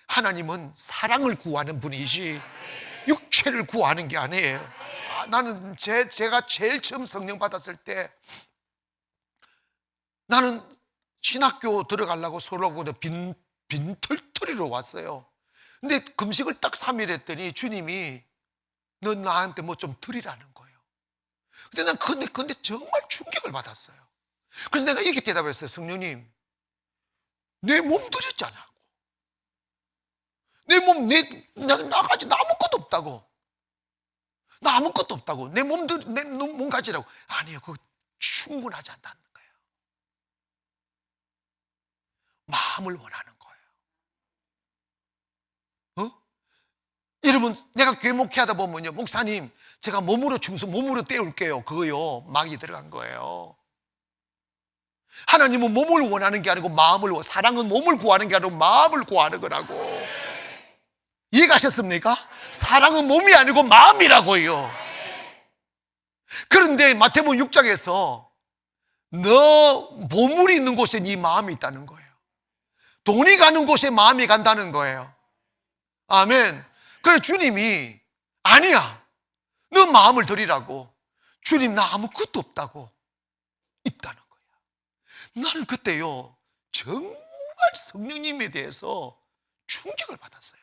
하나님은 사랑을 구하는 분이지 육체를 구하는 게 아니에요. 나는 제가 제일 처음 성령 받았을 때 나는 신학교 들어가려고 서울하고 빈털터리로 왔어요. 근데 금식을 딱 3일 했더니 주님이 너 나한테 뭐 좀 드리라는 거예요. 근데 난 근데 정말 충격을 받았어요. 그래서 내가 이렇게 대답했어요. 성령님, 내 몸 드렸잖아. 내 몸, 나가지, 나 아무것도 없다고. 나 아무것도 없다고. 내 몸 가지라고. 아니요, 그거 충분하지 않다는 거예요. 마음을 원하는 거예요. 여러분, 내가 교회 목회하다 보면요, 목사님, 제가 몸으로 때울게요. 그거요, 막이 들어간 거예요. 하나님은 몸을 원하는 게 아니고 사랑은 몸을 구하는 게 아니고 마음을 구하는 거라고. 이해가셨습니까? 사랑은 몸이 아니고 마음이라고요. 그런데 마태복음 6장에서 너 보물이 있는 곳에 네 마음이 있다는 거예요. 돈이 가는 곳에 마음이 간다는 거예요. 아멘. 그래서 주님이 아니야, 너 마음을 드리라고. 주님, 나 아무것도 없다고. 있다는 거야. 나는 그때요 정말 성령님에 대해서 충격을 받았어요.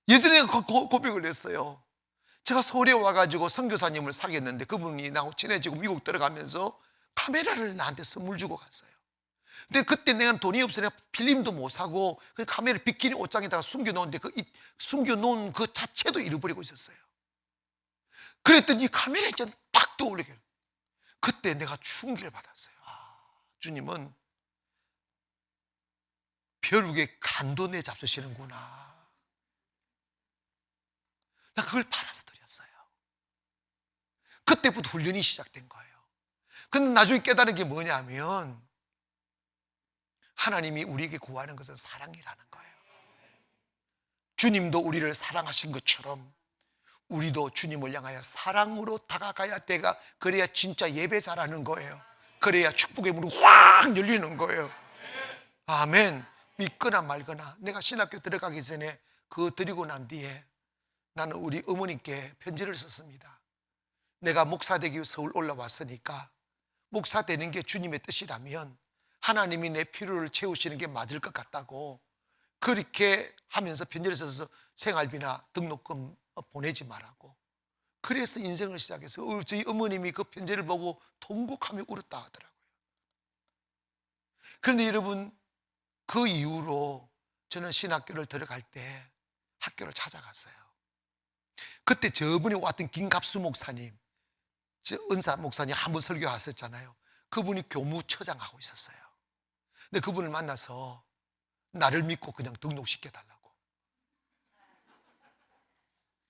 예전에 고백을 했어요. 제가 서울에 와가지고 선교사님을 사귀었는데 그분이 나하고 친해지고 미국 들어가면서 카메라를 나한테 선물 주고 갔어요. 근데 그때 내가 돈이 없으니까 필름도 못 사고 그 카메라 비키니 옷장에다가 숨겨놓은데 숨겨놓은 그 자체도 잃어버리고 있었어요. 그랬더니 카메라 있잖아요, 딱 떠올리게. 그때 내가 충격을 받았어요. 주님은 벼룩에 간도 내잡수시는구나. 나 그걸 팔아서 드렸어요. 그때부터 훈련이 시작된 거예요. 근데 나중에 깨달은 게 뭐냐면 하나님이 우리에게 구하는 것은 사랑이라는 거예요. 주님도 우리를 사랑하신 것처럼 우리도 주님을 향하여 사랑으로 다가가야 그래야 진짜 예배자라는 거예요. 그래야 축복의 문이 확 열리는 거예요. 아멘. 믿거나 말거나. 내가 신학교 들어가기 전에 그거 드리고 난 뒤에 나는 우리 어머니께 편지를 썼습니다. 내가 목사 되기 위해 서울 올라왔으니까 목사 되는 게 주님의 뜻이라면 하나님이 내 필요를 채우시는 게 맞을 것 같다고 그렇게 하면서 편지를 써서 생활비나 등록금 보내지 말라고. 그래서 인생을 시작해서 저희 어머님이 그 편지를 보고 통곡하며 울었다 하더라고요. 그런데 여러분, 그 이후로 저는 신학교를 들어갈 때 학교를 찾아갔어요. 그때 저분이 왔던 김갑수 목사님, 은사 목사님 한 번 설교하셨잖아요. 그분이 교무처장하고 있었어요. 근데 그분을 만나서 나를 믿고 그냥 등록시켜달라고.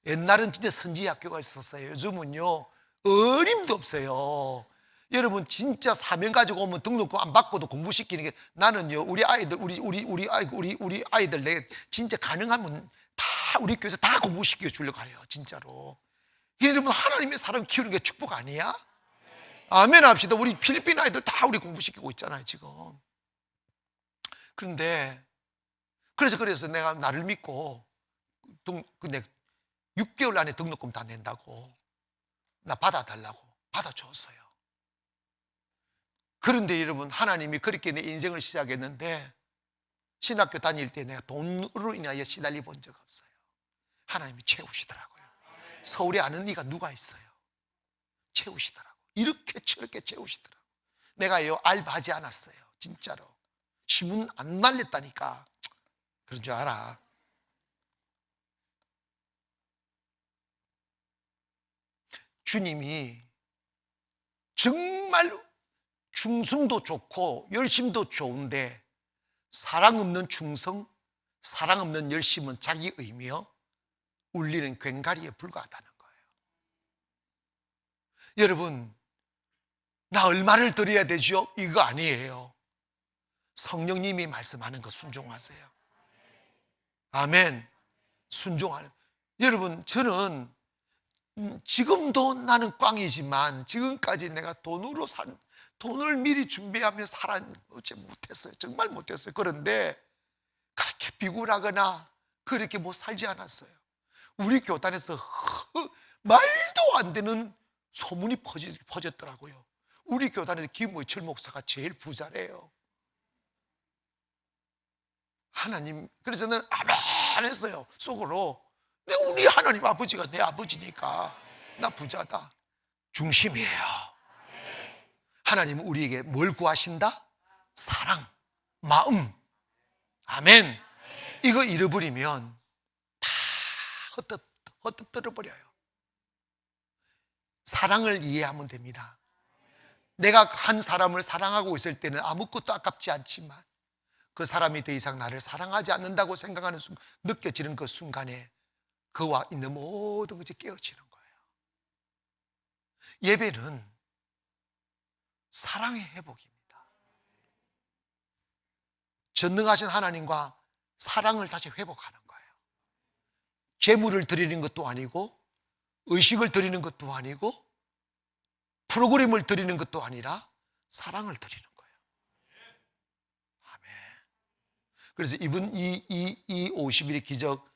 옛날은 진짜 선지학교가 있었어요. 요즘은요 어림도 없어요. 여러분 진짜 사명 가지고 오면 등록금 안 받고도 공부시키는 게, 나는요 우리 아이들 우리 아이들 내 진짜 가능하면 다 우리 교회에서 다 공부시켜 주려고 해요. 진짜로. 여러분 하나님의 사람 키우는 게 축복 아니야? 아멘 합시다. 우리 필리핀 아이들 다 우리 공부시키고 있잖아요 지금. 그런데 그래서 내가 나를 믿고 근데 6개월 안에 등록금 다 낸다고 나 받아달라고 받아줬어요. 그런데 여러분, 하나님이 그렇게 내 인생을 시작했는데 신학교 다닐 때 내가 돈으로 인하여 시달려 본 적 없어요. 하나님이 채우시더라고요. 서울에 아는 이가 누가 있어요? 채우시더라고요. 이렇게 저렇게 채우시더라고요. 내가요 알바하지 않았어요. 진짜로 신문 안 날렸다니까. 그런 줄 알아. 주님이 정말 충성도 좋고 열심도 좋은데 사랑 없는 충성, 사랑 없는 열심은 자기 의미여 울리는 괭가리에 불과하다는 거예요. 여러분, 나 얼마를 드려야 되죠? 이거 아니에요. 성령님이 말씀하는 거 순종하세요. 아멘. 순종하는. 여러분, 저는 지금도 나는 꽝이지만 지금까지 내가 돈을 미리 준비하며 살지 못했어요. 정말 못했어요. 그런데 그렇게 비굴하거나 그렇게 뭐 살지 않았어요. 우리 교단에서 말도 안 되는 소문이 퍼졌더라고요. 우리 교단에서 김의철 목사가 제일 부자래요. 하나님, 그래서 저는 아멘 했어요. 속으로. 우리 하나님 아버지가 내 아버지니까 나 부자다. 중심이에요. 하나님은 우리에게 뭘 구하신다? 사랑, 마음. 아멘. 이거 잃어버리면 다 헛되어버려요. 사랑을 이해하면 됩니다. 내가 한 사람을 사랑하고 있을 때는 아무것도 아깝지 않지만 그 사람이 더 이상 나를 사랑하지 않는다고 생각하는 순간, 느껴지는 그 순간에 그와 있는 모든 것이 깨어지는 거예요. 예배는 사랑의 회복입니다. 전능하신 하나님과 사랑을 다시 회복하는 거예요. 재물을 드리는 것도 아니고 의식을 드리는 것도 아니고 프로그램을 드리는 것도 아니라 사랑을 드리는 거예요. 아멘. 그래서 이번 이 50일의 기적,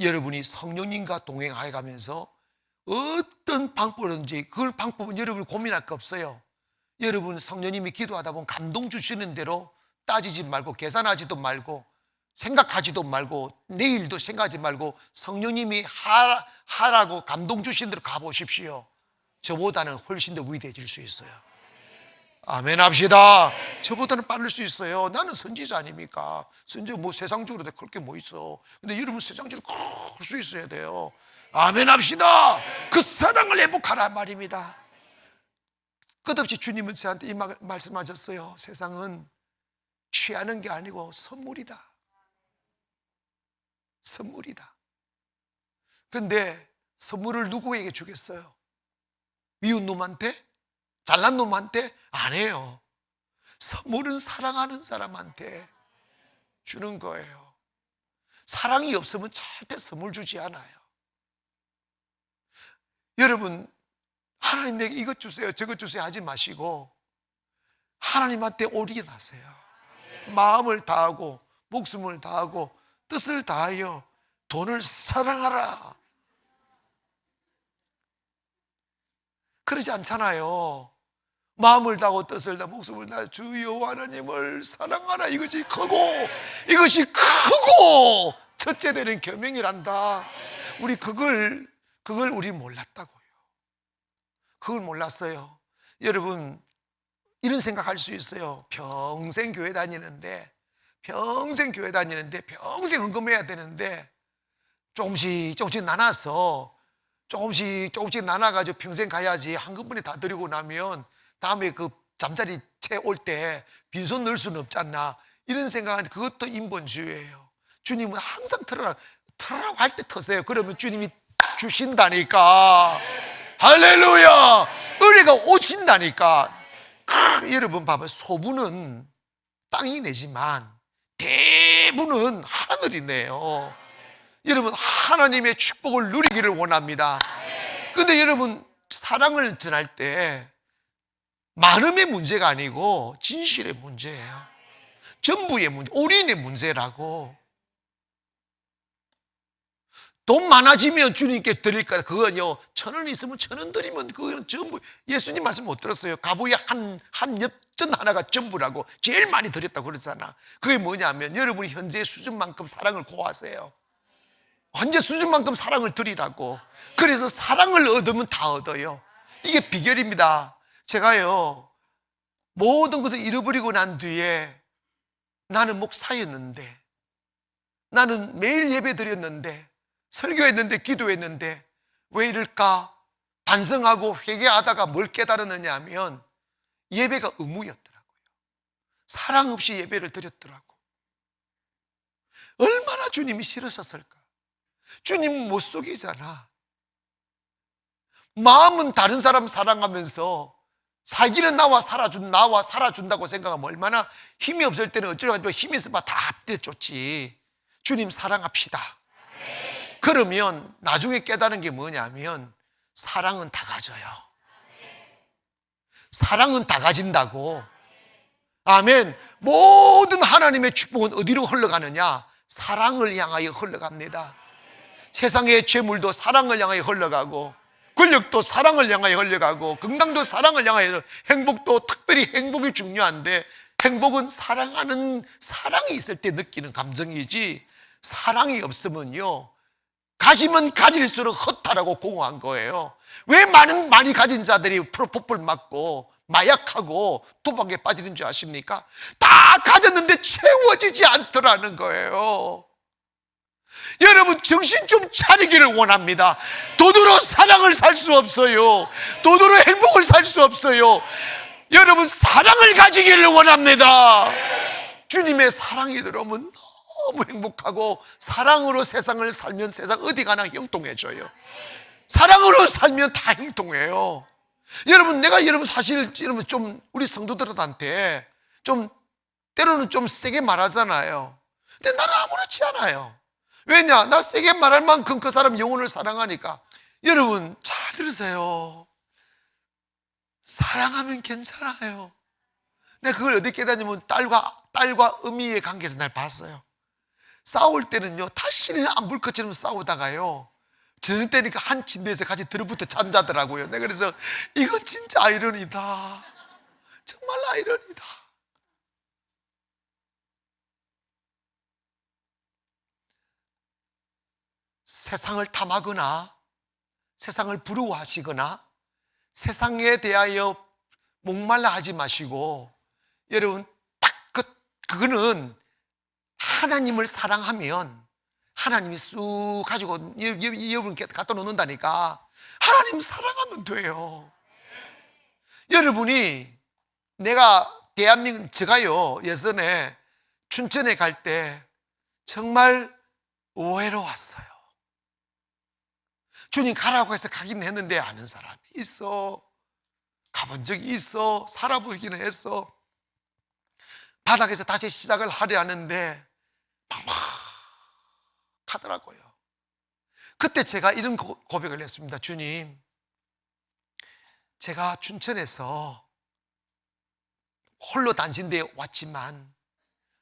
여러분이 성령님과 동행하여 가면서 어떤 방법이든지 그 방법은 여러분이 고민할 거 없어요. 여러분 성령님이 기도하다 보면 감동 주시는 대로 따지지 말고 계산하지도 말고 생각하지도 말고 내일도 생각하지 말고 성령님이 하라고 감동 주신 대로 가보십시오. 저보다는 훨씬 더 위대해질 수 있어요. 아멘 합시다. 저보다는 빠를 수 있어요. 나는 선지자 아닙니까? 선지자 뭐 세상적으로 클 게 뭐 있어. 근데 여러분 세상적으로 클 수 있어야 돼요. 아멘 합시다. 그 사랑을 회복하라 말입니다. 끝없이 주님은 저한테 이 말씀하셨어요. 세상은 취하는 게 아니고 선물이다. 선물이다. 그런데 선물을 누구에게 주겠어요? 미운 놈한테? 잘난 놈한테? 안 해요. 선물은 사랑하는 사람한테 주는 거예요. 사랑이 없으면 절대 선물 주지 않아요. 여러분, 하나님 내게 이것 주세요 저것 주세요 하지 마시고 하나님한테 올인하세요. 마음을 다하고 목숨을 다하고 뜻을 다하여 돈을 사랑하라. 그러지 않잖아요. 마음을 다하고 뜻을 다하고 목숨을 다하여 주 여호와 하나님을 사랑하라. 이것이 크고 첫째 되는 계명이란다. 우리 그걸 우리 몰랐다고요. 그걸 몰랐어요. 여러분 이런 생각할 수 있어요. 평생 교회 다니는데 평생 헌금해야 되는데 조금씩 나눠서 조금씩 나눠가지고 평생 가야지 한꺼번에 다 드리고 나면 다음에 그 잠자리 채 올 때 빈손 넣을 수는 없잖아. 이런 생각하는데 그것도 인본주의예요. 주님은 항상 틀어라고 할 때 터세요. 그러면 주님이 주신다니까. 할렐루야. 은혜가 오신다니까. 여러분 봐봐요. 소부는 땅이 내지만 대부는 하늘이 내요. 여러분 하나님의 축복을 누리기를 원합니다. 근데 여러분 사랑을 전할 때 많음의 문제가 아니고 진실의 문제예요. 전부의 문제, 올인의 문제라고. 돈 많아지면 주님께 드릴 거야. 그거요 1,000원 있으면 1,000원 드리면 그거는 전부. 예수님 말씀 못 들었어요? 가부에 한 엽 수준 하나가 전부라고 제일 많이 드렸다고 그러잖아. 그게 뭐냐면 여러분이 현재 수준만큼 사랑을 구하세요. 현재 수준만큼 사랑을 드리라고. 그래서 사랑을 얻으면 다 얻어요. 이게 비결입니다. 제가요, 모든 것을 잃어버리고 난 뒤에 나는 목사였는데, 나는 매일 예배 드렸는데, 설교했는데, 기도했는데 왜 이럴까? 반성하고 회개하다가 뭘 깨달았느냐 하면 예배가 의무였더라고요. 사랑 없이 예배를 드렸더라고. 얼마나 주님이 싫으셨을까? 주님 못 속이잖아. 마음은 다른 사람 사랑하면서 살기는 나와 살아준다고 생각하면 얼마나 힘이 없을 때는 어쩌려고 힘이 있으면 다 앞에 쫓지. 주님 사랑합시다. 그러면 나중에 깨달은 게 뭐냐면 사랑은 다 가져요. 사랑은 다 가진다고. 아멘. 모든 하나님의 축복은 어디로 흘러가느냐? 사랑을 향하여 흘러갑니다. 세상의 재물도 사랑을 향하여 흘러가고, 권력도 사랑을 향하여 흘러가고, 건강도 사랑을 향하여, 행복도 특별히 행복이 중요한데, 행복은 사랑하는 사랑이 있을 때 느끼는 감정이지, 사랑이 없으면요 가지면 가질수록 허탈하고 공허한 거예요. 왜 많이 가진 자들이 프로포폴 맞고 마약하고 도박에 빠지는 줄 아십니까? 다 가졌는데 채워지지 않더라는 거예요. 여러분 정신 좀 차리기를 원합니다. 돈으로 사랑을 살 수 없어요. 돈으로 행복을 살 수 없어요. 여러분 사랑을 가지기를 원합니다. 주님의 사랑이 들어오면 너무 행복하고, 사랑으로 세상을 살면 세상 어디 가나 형통해져요. 사랑으로 살면 다 형통해요. 여러분 사실 좀 우리 성도들한테 좀 때로는 좀 세게 말하잖아요. 근데 나는 아무렇지 않아요. 왜냐? 나 세게 말할 만큼 그 사람 영혼을 사랑하니까. 여러분 잘 들으세요. 사랑하면 괜찮아요. 내가 그걸 어디 깨닫냐면 딸과 어미의 관계에서 날 봤어요. 싸울 때는요 다시는 안 불 것처럼 싸우다가요 저녁 때니까 한 침대에서 같이 들어붙어 잠자더라고요. 내가 그래서 이건 진짜 아이러니다. 정말 아이러니다. 세상을 탐하거나 세상을 부러워하시거나 세상에 대하여 목말라 하지 마시고, 여러분 그거는 하나님을 사랑하면 하나님이 쑥 가지고 여러분께 갖다 놓는다니까. 하나님 사랑하면 돼요. 여러분이 제가요 예전에 춘천에 갈 때 정말 외로웠어요. 주님 가라고 해서 가긴 했는데 아는 사람이 있어, 가본 적이 있어, 살아보기는 했어. 바닥에서 다시 시작을 하려 하는데 막막하더라고요. 그때 제가 이런 고백을 했습니다. 주님, 제가 춘천에서 홀로 단신대에 왔지만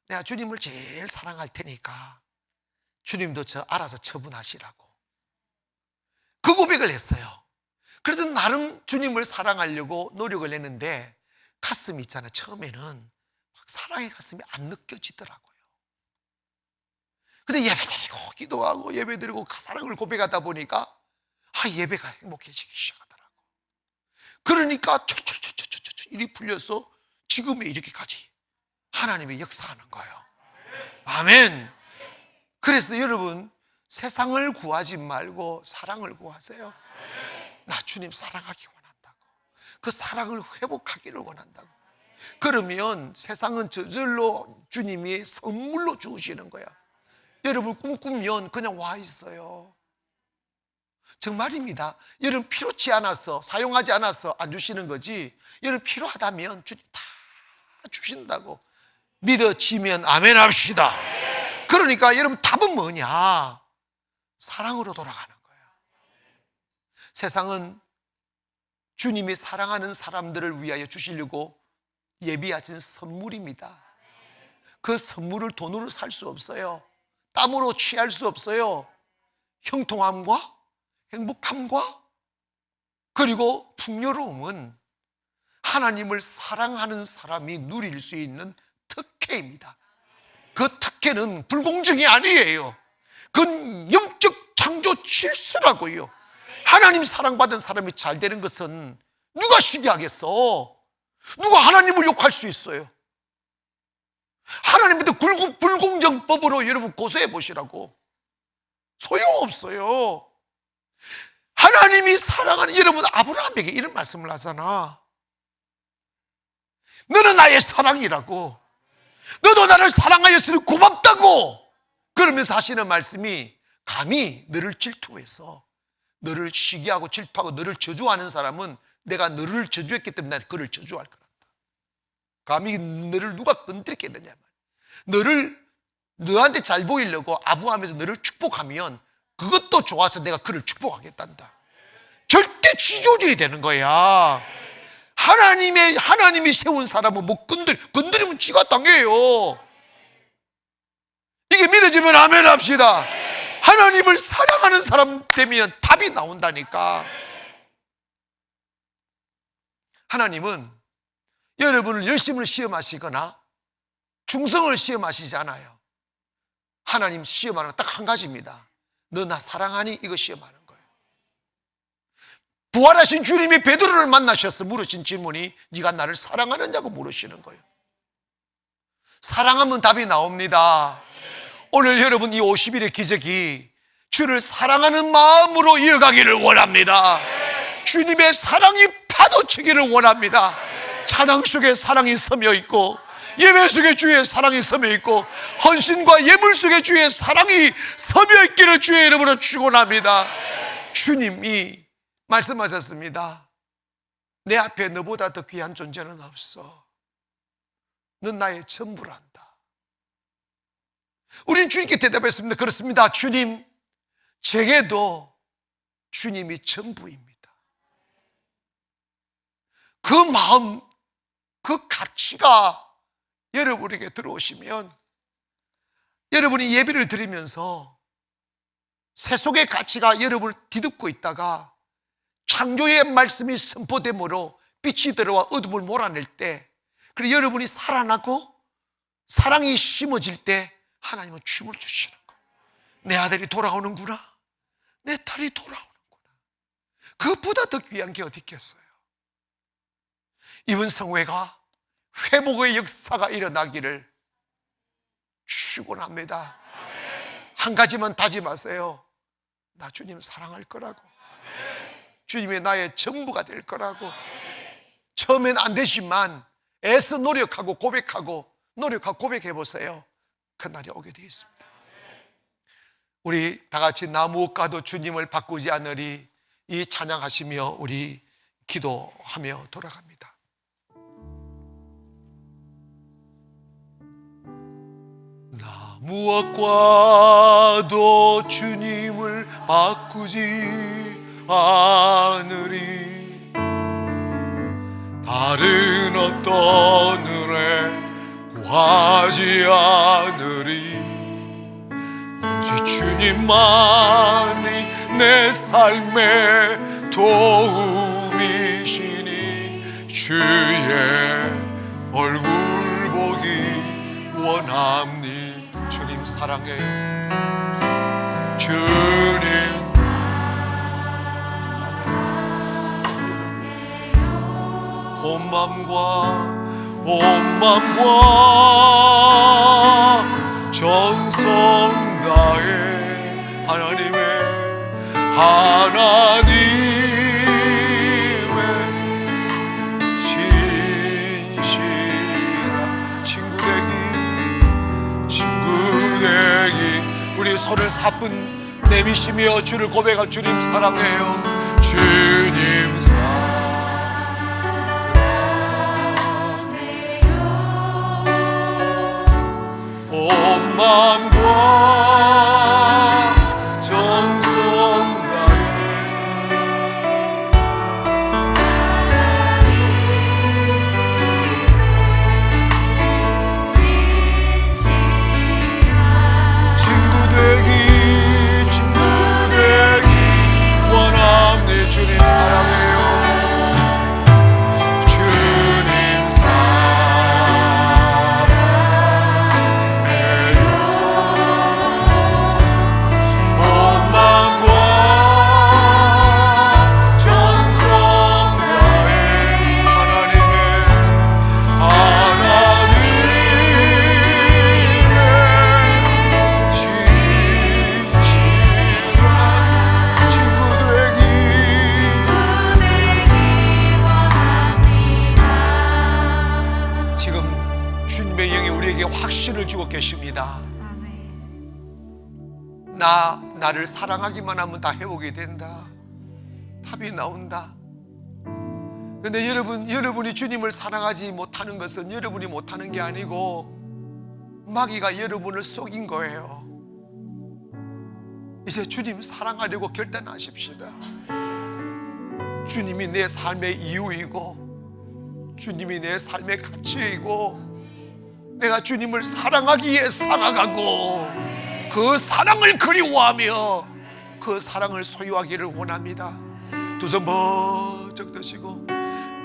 내가 주님을 제일 사랑할 테니까 주님도 저 알아서 처분하시라고 그 고백을 했어요. 그래서 나름 주님을 사랑하려고 노력을 했는데 가슴이 있잖아요, 처음에는 막 사랑의 가슴이 안 느껴지더라고요. 근데 예배드리고 기도하고 예배드리고 사랑을 고백하다 보니까 예배가 행복해지기 시작하더라고. 그러니까 일이 풀려서 지금에 이렇게까지 하나님의 역사하는 거예요. 아멘. 그래서 여러분 세상을 구하지 말고 사랑을 구하세요. 나 주님 사랑하기 원한다고, 그 사랑을 회복하기를 원한다고. 그러면 세상은 저절로 주님이 선물로 주시는 거야. 여러분 꿈꾸면 그냥 와 있어요. 정말입니다. 여러분 필요치 않아서 사용하지 않아서 안 주시는 거지, 여러분 필요하다면 주님 다 주신다고 믿어지면 아멘 합시다. 그러니까 여러분 답은 뭐냐? 사랑으로 돌아가는 거예요. 세상은 주님이 사랑하는 사람들을 위하여 주시려고 예비하신 선물입니다. 그 선물을 돈으로 살 수 없어요. 땀으로 취할 수 없어요. 형통함과 행복함과 그리고 풍요로움은 하나님을 사랑하는 사람이 누릴 수 있는 특혜입니다. 그 특혜는 불공정이 아니에요. 그건 영적 창조 질서라고요. 하나님 사랑받은 사람이 잘 되는 것은 누가 시기하겠어? 누가 하나님을 욕할 수 있어요? 하나님한테 불공정법으로 여러분 고소해 보시라고. 소용없어요. 하나님이 사랑하는, 여러분 아브라함에게 이런 말씀을 하잖아. 너는 나의 사랑이라고. 너도 나를 사랑하였으니 고맙다고. 그러면서 하시는 말씀이, 감히 너를 질투해서 너를 시기하고 질투하고 너를 저주하는 사람은 내가 너를 저주했기 때문에 나는 그를 저주할 거란다. 감히 너를 누가 건드리겠느냐. 너한테 잘 보이려고 아부하면서 너를 축복하면 그것도 좋아서 내가 그를 축복하겠단다. 절대 지조주의 되는 거야. 하나님이 세운 사람은 뭐 건드리면 지가 당해요. 이게 믿어지면 아멘 합시다. 하나님을 사랑하는 사람 되면 답이 나온다니까. 하나님은 여러분을 열심을 시험하시거나 충성을 시험하시지 않아요. 하나님 시험하는 건 딱 한 가지입니다. 너 나 사랑하니? 이거 시험하는 거예요. 부활하신 주님이 베드로를 만나셔서 물으신 질문이 네가 나를 사랑하느냐고 물으시는 거예요. 사랑하면 답이 나옵니다. 오늘 여러분 이 50일의 기적이 주를 사랑하는 마음으로 이어가기를 원합니다. 주님의 사랑이 파도치기를 원합니다. 찬양 속에 사랑이 서며 있고, 예배 속에 주의 사랑이 서며 있고, 헌신과 예물 속에 주의 사랑이 서며 있기를 주의 이름으로 축원합니다. 주님이 말씀하셨습니다. 내 앞에 너보다 더 귀한 존재는 없어. 넌 나의 전부란다. 우리는 주님께 대답했습니다. 그렇습니다. 주님, 제게도 주님이 전부입니다. 그 마음, 그 가치가 여러분에게 들어오시면, 여러분이 예배를 드리면서 세속의 가치가 여러분을 뒤덮고 있다가 창조의 말씀이 선포됨으로 빛이 들어와 어둠을 몰아낼 때, 그리고 여러분이 살아나고 사랑이 심어질 때 하나님은 춤을 주시는 거예요. 내 아들이 돌아오는구나, 내 딸이 돌아오는구나. 그것보다 더 귀한 게 어디 있겠어요? 이번 성회가 회복의 역사가 일어나기를 축원합니다. 한 가지만 다짐하세요. 나 주님 사랑할 거라고. 주님이 나의 전부가 될 거라고. 처음엔 안 되지만 애써 노력하고 고백하고 고백해 보세요. 그날이 오게 되어 있습니다. 우리 다 같이 나 무엇과도 주님을 바꾸지 않으리, 이 찬양하시며 우리 기도하며 돌아갑니다. 나 무엇과도 주님을 바꾸지 않으리, 다른 어떤 은혜 구하지 않으리, 오직 주님만이 내 삶의 도움이시니 주의 얼굴 보기 원합니. 주님 사랑해요. 주님 온 맘과 정성 다해 하나님의 진실한 친구 되기. 우리 손을 사뿐 내미시며 주를 고백할. 주님 사랑해요. 주님 사랑해요. 온 맘과 정성 원합니. 주님 사랑해요. 주님 것입니다. 아멘. 나를 사랑하기만 하면 다 회복이 된다. 답이 나온다. 근데 여러분이 주님을 사랑하지 못하는 것은 여러분이 못하는 게 아니고 마귀가 여러분을 속인 거예요. 이제 주님 사랑하려고 결단하십시다. 주님이 내 삶의 이유이고 주님이 내 삶의 가치이고 내가 주님을 사랑하기에 살아가고 그 사랑을 그리워하며 그 사랑을 소유하기를 원합니다. 두 손 번쩍 드시고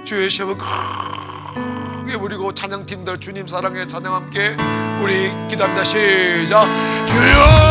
주의 시험을 크게 부리고 찬양팀들 주님 사랑해 찬양 함께 우리 기도합니다. 시작. 주여